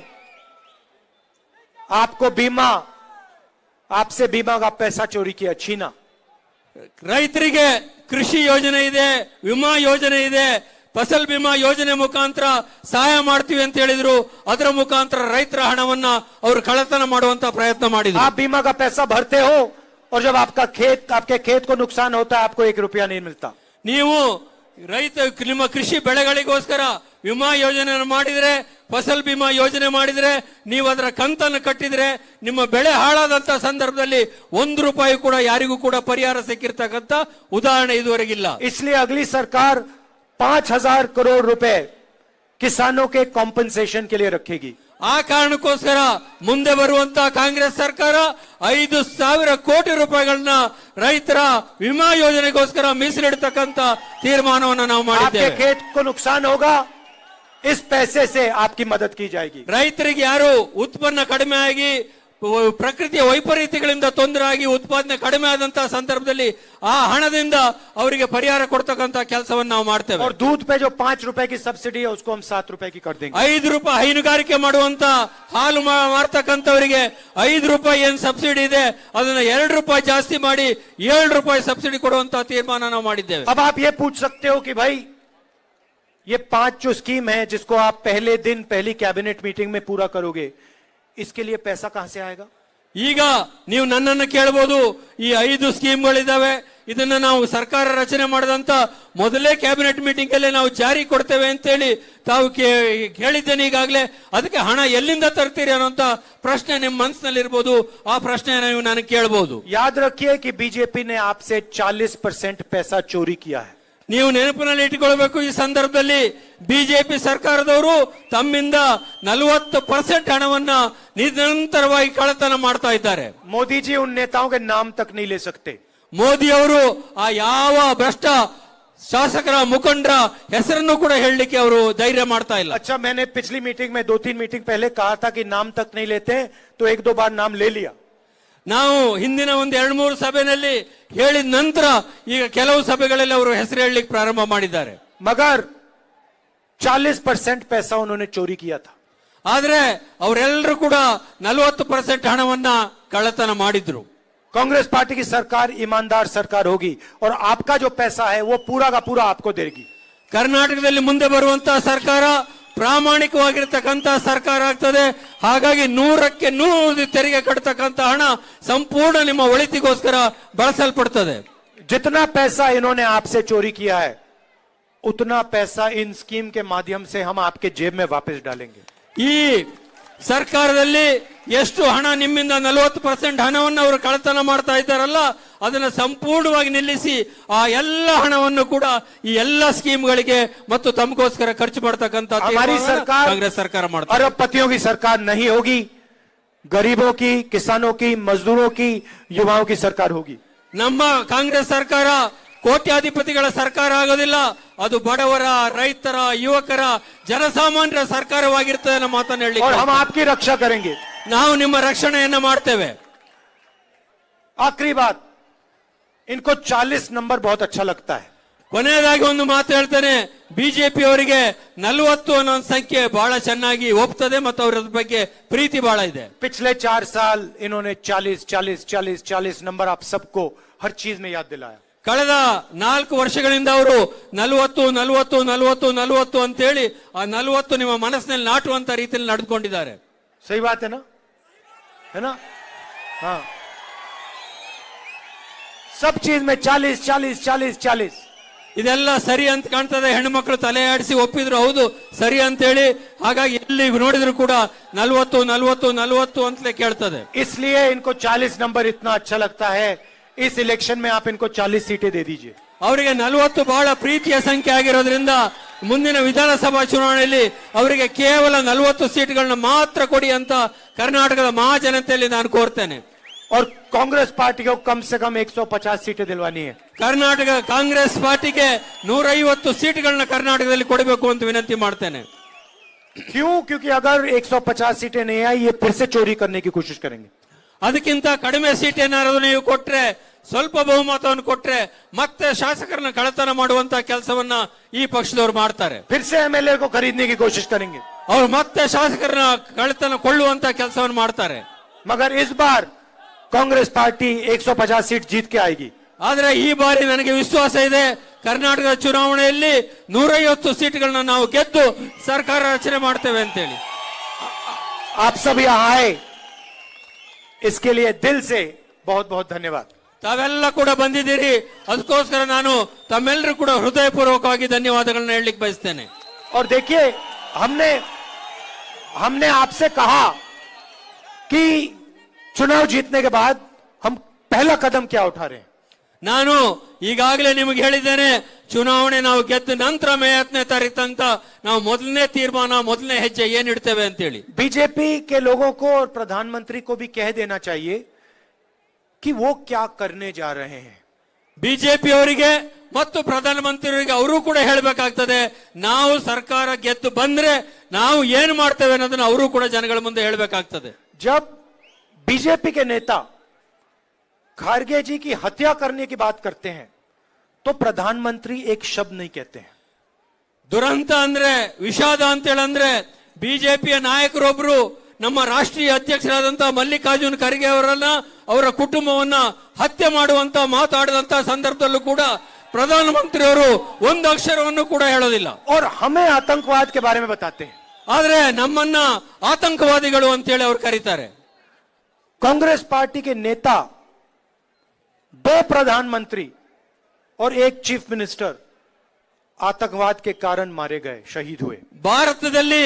आपको आपसे बीमा का पैसा चोरी किया, छीना. ರೈತರಿಗೆ ಕೃಷಿ ಯೋಜನೆ ಇದೆ, ವಿಮಾ ಯೋಜನೆ ಇದೆ, ಫಸಲ್ ಬಿಮಾ ಯೋಜನೆ ಮುಖಾಂತರ ಸಹಾಯ ಮಾಡ್ತೀವಿ ಅಂತ ಹೇಳಿದ್ರು. ಅದರ ಮುಖಾಂತರ ರೈತರ ಹಣವನ್ನ ಅವರು ಕಳ್ಳತನ ಮಾಡುವಂತ ಪ್ರಯತ್ನ ಮಾಡಿದ್ರು. आप बीमा का पैसा भरते हो और जब आपके खेत को नुकसान होता है आपको 1 रुपया नहीं मिलता. ನೀವು ನಿಮ್ಮ ಕೃಷಿ ಬೆಳೆಗಳಿಗೋಸ್ಕರ ವಿಮಾ ಯೋಜನೆಯನ್ನು ಮಾಡಿದ್ರೆ, ಫಸಲ್ ಬಿಮಾ ಯೋಜನೆ ಮಾಡಿದ್ರೆ, ನೀವು ಅದರ ಕಂತನ್ನು ಕಟ್ಟಿದ್ರೆ ನಿಮ್ಮ ಬೆಳೆ ಹಾಳಾದಂತ ಸಂದರ್ಭದಲ್ಲಿ 1 ರೂಪಾಯಿ ಕೂಡ ಯಾರಿಗೂ ಕೂಡ ಪರಿಹಾರ ಸಿಕ್ಕಿರ್ತಕ್ಕಂತ ಉದಾಹರಣೆ ಇದುವರೆಗಿಲ್ಲ. इसलिए अगली सरकार 5,000 करोड़ रुपए किसानों के कॉम्पनसेशन के लिए रखेगी. ಆ ಕಾರಣಕ್ಕೋಸ್ಕರ ಮುಂದೆ ಬರುವಂತ ಕಾಂಗ್ರೆಸ್ ಸರ್ಕಾರ 5,000 ಕೋಟಿ ರೂಪಾಯಿಗಳನ್ನ ರೈತರ ವಿಮಾ ಯೋಜನೆಗೋಸ್ಕರ ಮೀಸಲಿಡತಕ್ಕಂತ ತೀರ್ಮಾನವನ್ನು ನಾವು ಮಾಡಿದ್ದೇವೆ. आपके खेत को नुकसान होगा, इस पैसे से आपकी मदद की जाएगी. ರೈತರಿಗೆ ಯಾರು ಉತ್ಪನ್ನ ಕಡಿಮೆ ಆಗಿ ಪ್ರಕೃತಿಯ ವೈಪರೀತ್ಯಗಳಿಂದ ತೊಂದರೆ ಆಗಿ ಉತ್ಪಾದನೆ ಕಡಿಮೆ ಆದಂತಹ ಸಂದರ್ಭದಲ್ಲಿ ಆ ಹಣದಿಂದ ಅವರಿಗೆ ಪರಿಹಾರ ಕೊಡ್ತಕ್ಕಂತ ಕೆಲಸವನ್ನು ನಾವು ಮಾಡ್ತೇವೆ. और दूध पे जो 5 रुपए की सब्सिडी है उसको हम 7 रुपए की कर देंगे. 5 ರೂಪಾಯಿ ಹೈನುಗಾರಿಕೆ ಮಾಡುವಂತ ಹಾಲು ಮಾರ್ತಕ್ಕಂಥವರಿಗೆ 5 ರೂಪಾಯಿ ಏನ್ ಸಬ್ಸಿಡಿ ಇದೆ ಅದನ್ನ 2 ರೂಪಾಯಿ ಜಾಸ್ತಿ ಮಾಡಿ 7 ರೂಪಾಯಿ ಸಬ್ಸಿಡಿ ಕೊಡುವಂತ ತೀರ್ಮಾನ ನಾವು ಮಾಡಿದ್ದೇವೆ. अब आप ये पूछ सकते हो कि भाई ये 5 जो स्कीम है जिसको आप पहले दिन पहली कैबिनेट मीटिंग में पूरा करोगे, इसके लिए पैसा कहां से आएगा? ಈಗ ನೀವು ನನ್ನನ್ನು ಕೇಳಬಹುದು, ಈ 5 ಸ್ಕೀಮ್ಗಳಿದ್ದಾವೆ, ಇದನ್ನ ನಾವು ಸರ್ಕಾರ ರಚನೆ ಮಾಡಿದಂತ ಮೊದಲೇ ಕ್ಯಾಬಿನೆಟ್ ಮೀಟಿಂಗ್ ಅಲ್ಲಿ ನಾವು ಜಾರಿ ಕೊಡ್ತೇವೆ ಅಂತೇಳಿ ತಾವು ಹೇಳಿದ್ದೇನೆ ಈಗಾಗಲೇ. ಅದಕ್ಕೆ ಹಣ ಎಲ್ಲಿಂದ ತರ್ತೀರಿ ಅನ್ನೋಂತ ಪ್ರಶ್ನೆ ನಿಮ್ಮ ಮನಸ್ಸಿನಲ್ಲಿ ಇರಬಹುದು. ಆ ಪ್ರಶ್ನೆ ನೀವು ನನಗೆ ಕೇಳಬಹುದು. याद रखिए कि बीजेपी ने आपसे 40% पैसा चोरी किया है. ನೀವು ನೆನಪಿನಲ್ಲಿ ಇಟ್ಟುಕೊಳ್ಬೇಕು, ಈ ಸಂದರ್ಭದಲ್ಲಿ ಬಿಜೆಪಿ ಸರ್ಕಾರದವರು ತಮ್ಮಿಂದ 40% ಹಣವನ್ನ ನಿರಂತರವಾಗಿ ಕಳ್ಳತನ ಮಾಡ್ತಾ ಇದ್ದಾರೆ. मोदी जी उन नेताओं के नाम तक नहीं ले सकते. ಮೋದಿ ಅವರು ಆ ಯಾವ ಭ್ರಷ್ಟ ಶಾಸಕರ ಮುಖಂಡರ ಹೆಸರನ್ನು ಕೂಡ ಹೇಳಲಿಕ್ಕೆ ಅವರು ಧೈರ್ಯ ಮಾಡ್ತಾ ಇಲ್ಲ. अच्छा, मैंने पिछली मीटिंग में 2-3 मीटिंग पहले कहा था कि नाम तक नहीं लेते, तो 1-2 बार नाम ले लिया. ನಾವು ಹಿಂದಿನ ಒಂದು 2-3 ಸಭೆಯಲ್ಲಿ ಹೇಳಿದ ನಂತರ ಈಗ ಕೆಲವು ಸಭೆಗಳಲ್ಲಿ ಅವರು ಹೆಸರು ಹೇಳಲಿಕ್ಕೆ ಪ್ರಾರಂಭ ಮಾಡಿದ್ದಾರೆ. मगर 40% पैसा उन्होंने चोरी किया था. ಆದ್ರೆ ಅವರೆಲ್ಲರೂ ಕೂಡ 40% ಹಣವನ್ನ ಕಳ್ಳತನ ಮಾಡಿದ್ರು. कांग्रेस पार्टी की सरकार ईमानदार सरकार होगी और आपका जो पैसा है वो पूरा का पूरा आपको देगी. ಕರ್ನಾಟಕದಲ್ಲಿ ಮುಂದೆ ಬರುವಂತಹ ಸರ್ಕಾರ ಪ್ರಾಮಾಣಿಕವಾಗಿರ್ತಕ್ಕಂಥ ಸರ್ಕಾರ ಆಗ್ತದೆ. ಹಾಗಾಗಿ 100ಕ್ಕೆ 100 ತೆರಿಗೆ ಕಟ್ಟತಕ್ಕಂಥ ಹಣ ಸಂಪೂರ್ಣ ನಿಮ್ಮ ಒಳಿತಿಗೋಸ್ಕರ ಬಳಸಲ್ಪಡ್ತದೆ. जितना पैसा इन्होंने आपसे चोरी किया है उतना पैसा इन स्कीम के माध्यम से हम आपके जेब में वापस डालेंगे। ಈ ಸರ್ಕಾರದಲ್ಲಿ ಎಷ್ಟು ಹಣ ನಿಮ್ಮಿಂದ 40% ಹಣವನ್ನು ಅವರು ಕಳ್ಳತನ ಮಾಡ್ತಾ ಇದ್ದಾರಲ್ಲ, ಅದನ್ನ ಸಂಪೂರ್ಣವಾಗಿ ನಿಲ್ಲಿಸಿ ಆ ಎಲ್ಲ ಹಣವನ್ನು ಕೂಡ ಈ ಎಲ್ಲ ಸ್ಕೀಮ್ಗಳಿಗೆ ಮತ್ತು ತಮಗೋಸ್ಕರ ಖರ್ಚು ಮಾಡತಕ್ಕಂತ ಕಾಂಗ್ರೆಸ್ ಸರ್ಕಾರ ಮಾಡ್ತಾರೆ। अरबपतियों की सरकार नहीं होगी, गरीबों की, किसानों की, मजदूरों की, युवाओं की सरकार होगी। ನಮ್ಮ ಕಾಂಗ್ರೆಸ್ ಸರ್ಕಾರ ಕೋಟ್ಯಾಧಿಪತಿಗಳ ಸರ್ಕಾರ ಆಗೋದಿಲ್ಲ, ಅದು ಬಡವರ, ರೈತರ, ಯುವಕರ, ಜನಸಾಮಾನ್ಯರ ಸರ್ಕಾರವಾಗಿರ್ತದೆ ಅನ್ನೋ ಮಾತನ್ನು ಹೇಳಿ और हम आपकी रक्षा करेंगे। ನಾವು ನಿಮ್ಮ ರಕ್ಷಣೆಯನ್ನ ಮಾಡ್ತೇವೆ। आखिरी बात, इनको 40 नंबर बहुत अच्छा लगता है। ಕೊನೆಯದಾಗಿ ಒಂದು ಮಾತು ಹೇಳ್ತೇನೆ, ಬಿಜೆಪಿ ಅವರಿಗೆ 40 ಅನ್ನೋ ಸಂಖ್ಯೆ ಬಹಳ ಚೆನ್ನಾಗಿ ಒಪ್ತದೆ ಮತ್ತು ಅವರ ಬಗ್ಗೆ ಪ್ರೀತಿ ಬಹಳ ಇದೆ। पिछले 4 साल इन्होंने 40 40 40 40 नंबर आप सबको हर चीज में याद दिलाया। ಕಳೆದ 4 ವರ್ಷಗಳಿಂದ ಅವರು 40 40 40 40 ಅಂತ ಹೇಳಿ ಆ 40 ನಿಮ್ಮ ಮನಸ್ಸಿನಲ್ಲಿ ನಾಟುವಂತ ರೀತಿಯಲ್ಲಿ ನಡೆದುಕೊಂಡಿದ್ದಾರೆ। सही बात है ना? हाँ, सब चीज में 40 40 40 40 ಇದೆಲ್ಲ ಸರಿ ಅಂತ ಕಾಣ್ತದೆ। ಹೆಣ್ಣು ಮಕ್ಕಳು ತಲೆ ಆಡಿಸಿ ಒಪ್ಪಿದ್ರು, ಹೌದು ಸರಿ ಅಂತ ಹೇಳಿ, ಹಾಗಾಗಿ ಎಲ್ಲಿ ನೋಡಿದ್ರು ಕೂಡ 40 40 40 ಅಂತಲೇ ಕೇಳ್ತದೆ। इसलिए इनको 40 नंबर इतना अच्छा लगता है, इस इलेक्शन में आप इनको 40 सीटें दे दीजिए। ಅವರಿಗೆ 40 ಬಹಳ ಪ್ರೀತಿಯ ಸಂಖ್ಯೆ ಆಗಿರೋದ್ರಿಂದ ಮುಂದಿನ ವಿಧಾನಸಭಾ ಚುನಾವಣೆಯಲ್ಲಿ ಅವರಿಗೆ ಕೇವಲ 40 ಸೀಟ್ಗಳನ್ನ ಮಾತ್ರ ಕೊಡಿ ಅಂತ ಕರ್ನಾಟಕದ ಮಹಾಜನತೆಯಲ್ಲಿ ನಾನು ಕೋರ್ತೇನೆ। और कांग्रेस पार्टी को कम से कम 150 सीटें दिलवानी है। ಕರ್ನಾಟಕ ಕಾಂಗ್ರೆಸ್ ಪಾರ್ಟಿಗೆ 150 ಸೀಟ್ಗಳನ್ನ ಕರ್ನಾಟಕದಲ್ಲಿ ಕೊಡಬೇಕು ಅಂತ ವಿನಂತಿ ಮಾಡ್ತೇನೆ। क्यों? क्योंकि अगर 150 सीटें नहीं आई, ये फिर से चोरी करने की कोशिश करेंगे। ಅದಕ್ಕಿಂತ ಕಡಿಮೆ ಸೀಟ್ ಏನಾದ್ರು ನೀವು ಕೊಟ್ರೆ, ಸ್ವಲ್ಪ ಬಹುಮತವನ್ನು ಕೊಟ್ರೆ ಮತ್ತೆ ಶಾಸಕರನ್ನ ಕಳ್ಳತನ ಮಾಡುವಂತ ಕೆಲಸವನ್ನ ಈ ಪಕ್ಷದವರು ಮಾಡ್ತಾರೆ। फिर से एमएलए को खरीदने की कोशिश करेंगे। ಅವರು ಮತ್ತೆ ಶಾಸಕರನ್ನ ಕಳ್ಳತನ ಕೊಳ್ಳುವಂತ ಕೆಲಸವನ್ನು ಮಾಡ್ತಾರೆ। मगर इस बार कांग्रेस पार्टी 150 सीट जीत के आएगी। ಆದ್ರೆ ಈ ಬಾರಿ ನನಗೆ ವಿಶ್ವಾಸ ಇದೆ, ಕರ್ನಾಟಕದ ಚುನಾವಣೆಯಲ್ಲಿ 150 ಸೀಟ್ಗಳನ್ನ ನಾವು ಗೆದ್ದು ಸರ್ಕಾರ ರಚನೆ ಮಾಡ್ತೇವೆ ಅಂತೇಳಿ। आप सब यहाँ आए, इसके लिए दिल से बहुत बहुत धन्यवाद। ತಾವೆಲ್ಲ ಕೂಡ ಬಂದಿದ್ದೀರಿ, ಅದಕ್ಕೋಸ್ಕರ ನಾನು ತಮ್ಮೆಲ್ಲರೂ ಕೂಡ ಹೃದಯಪೂರ್ವಕವಾಗಿ ಧನ್ಯವಾದಗಳನ್ನ ಹೇಳಲಿಕ್ಕೆ ಬಯಸ್ತೇನೆ। और देखिए, हमने आपसे कहा कि चुनाव जीतने के बाद हम पहला कदम क्या उठा रहे हैं। ನಾನು ಈಗಾಗಲೇ ನಿಮಗೆ ಹೇಳಿದ್ದೇನೆ, ಚುನಾವಣೆ ನಾವು ಗೆದ್ದ ನಂತರ ಮೇ 10ನೇ ತಾರೀಕು ತನಕ ನಾವು ಮೊದಲನೇ ತೀರ್ಮಾನ, ಮೊದಲನೇ ಹೆಜ್ಜೆ ಏನಿಡ್ತೇವೆ ಅಂತೇಳಿ। बीजेपी के लोगों को और प्रधानमंत्री को भी कह देना चाहिए कि वो क्या करने जा रहे हैं। ಬಿಜೆಪಿ ಅವರಿಗೆ ಮತ್ತು ಪ್ರಧಾನಮಂತ್ರಿಯವರಿಗೆ ಅವರು ಕೂಡ ಹೇಳಬೇಕಾಗ್ತದೆ, ನಾವು ಸರ್ಕಾರ ಗೆದ್ದು ಬಂದ್ರೆ ನಾವು ಏನು ಮಾಡ್ತೇವೆ ಅನ್ನೋದನ್ನ ಅವರು ಕೂಡ ಜನಗಳ ಮುಂದೆ ಹೇಳಬೇಕಾಗ್ತದೆ। जब बीजेपी के नेता खारगे जी की हत्या करने की बात करते हैं तो प्रधानमंत्री एक शब्द नहीं कहते हैं। ದುರಂತ ಅಂದ್ರೆ, ವಿಷಾದ ಅಂತ ಹೇಳಂದ್ರೆ, ಬಿಜೆಪಿಯ ನಾಯಕರೊಬ್ರು ನಮ್ಮ ರಾಷ್ಟ್ರೀಯ ಅಧ್ಯಕ್ಷರಾದಂತಹ ಮಲ್ಲಿಕಾರ್ಜುನ್ ಖರ್ಗೆ ಅವರನ್ನ, ಅವರ ಕುಟುಂಬವನ್ನ ಹತ್ಯೆ ಮಾಡುವಂತ ಮಾತಾಡಿದಂತ ಸಂದರ್ಭದಲ್ಲೂ ಕೂಡ ಪ್ರಧಾನಮಂತ್ರಿಯವರು ಒಂದು ಅಕ್ಷರವನ್ನು ಕೂಡ ಹೇಳೋದಿಲ್ಲ। और हमें आतंकवाद के बारे में बताते हैं, ಆದ್ರೆ ನಮ್ಮನ್ನ ಆತಂಕವಾದಿಗಳು ಅಂತೇಳಿ ಅವ್ರು ಕರೀತಾರೆ। कांग्रेस पार्टी के नेता, 2 प्रधानमंत्री और 1 चीफ मिनिस्टर आतंकवाद के कारण मारे गए, शहीद हुए। ಭಾರತದಲ್ಲಿ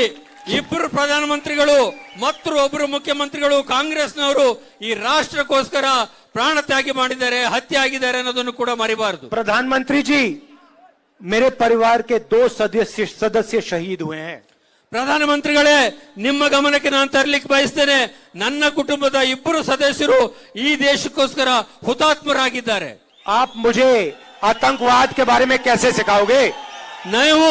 2 ಪ್ರಧಾನಮಂತ್ರಿಗಳು ಮತ್ತು ಒಬ್ಬರು ಮುಖ್ಯಮಂತ್ರಿಗಳು ಕಾಂಗ್ರೆಸ್ನವರು ಈ ರಾಷ್ಟ್ರಕ್ಕೋಸ್ಕರ ಪ್ರಾಣ ತ್ಯಾಗ ಮಾಡಿದ್ದಾರೆ, ಹತ್ಯೆ ಆಗಿದ್ದಾರೆ ಅನ್ನೋದನ್ನು ಕೂಡ ಮರಿಬಾರದು। प्रधानमंत्री जी, मेरे परिवार के 2 सदस्य शहीद हुए हैं। ಪ್ರಧಾನಮಂತ್ರಿಗಳೇ, ನಿಮ್ಮ ಗಮನಕ್ಕೆ ನಾನು ತರಲಿಕ್ಕೆ ಬಯಸ್ತೇನೆ, ನನ್ನ ಕುಟುಂಬದ 2 ಸದಸ್ಯರು ಈ ದೇಶಕ್ಕೋಸ್ಕರ ಹುತಾತ್ಮರಾಗಿದ್ದಾರೆ। आप मुझे आतंकवाद के बारे में कैसे सिखाओगे? ನೀವು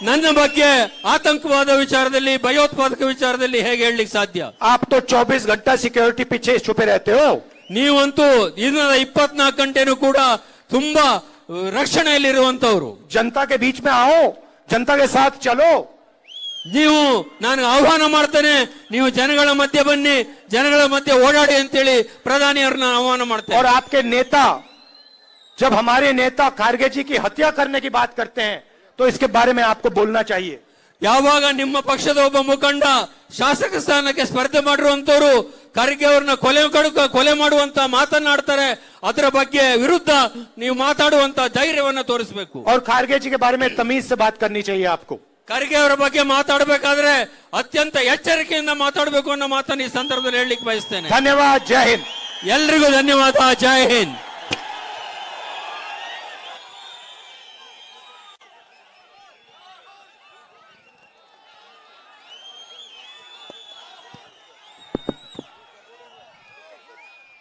ನನ್ನ ಬಗ್ಗೆ ಆತಂಕವಾದ ವಿಚಾರದಲ್ಲಿ, ಭಯೋತ್ಪಾದಕ ವಿಚಾರದಲ್ಲಿ ಹೇಗೆ ಹೇಳಲಿಕ್ಕೆ ಸಾಧ್ಯ? आप तो 24 घंटा सिक्योरिटी पीछे छुपे रहते हो। ನೀವಂತೂ ದಿನದ 24 ಗಂಟೆನೂ ಕೂಡ ತುಂಬಾ ರಕ್ಷಣೆಯಲ್ಲಿರುವಂತವ್ರು। जनता के बीच में आओ, जनता के साथ चलो। ನೀವು ನಾನು ಆಹ್ವಾನ ಮಾಡ್ತೇನೆ, ನೀವು ಜನಗಳ ಮಧ್ಯೆ ಬನ್ನಿ, ಜನಗಳ ಮಧ್ಯೆ ಓಡಾಡಿ ಅಂತೇಳಿ ಪ್ರಧಾನಿಯವ್ರನ್ನ ಆಹ್ವಾನ ಮಾಡ್ತೇನೆ। और आपके नेता, जब हमारे नेता खारगे जी की हत्या करने की बात करते हैं तो इसके बारे में आपको बोलना चाहिए। ಯಾವಾಗ ನಿಮ್ಮ ಪಕ್ಷದ ಒಬ್ಬ ಮುಖಂಡ ಶಾಸಕ ಸ್ಥಾನಕ್ಕೆ ಸ್ಪರ್ಧೆ ಮಾಡಿರುವಂತವರು ಖರ್ಗೆ ಅವ್ರನ್ನ ಕೊಲೆ ಮಾಡುವಂತ ಮಾತನಾಡ್ತಾರೆ, ಅದರ ಬಗ್ಗೆ ವಿರುದ್ಧ ನೀವು ಮಾತಾಡುವಂತ ಧೈರ್ಯವನ್ನ ತೋರಿಸಬೇಕು. और खारगे जी के बारे में तमीज से बात करनी चाहिए आपको. ಖರ್ಗೆ ಅವರ ಬಗ್ಗೆ ಮಾತಾಡಬೇಕಾದ್ರೆ ಅತ್ಯಂತ ಎಚ್ಚರಿಕೆಯಿಂದ ಮಾತಾಡಬೇಕು ಅನ್ನೋ ಮಾತನ್ನು ಈ ಸಂದರ್ಭದಲ್ಲಿ ಹೇಳಲಿಕ್ಕೆ ಬಯಸ್ತೇನೆ. धन्यवाद. जय हिंद. ಎಲ್ರಿಗೂ ಧನ್ಯವಾದ. ಜೈ ಹಿಂದ್.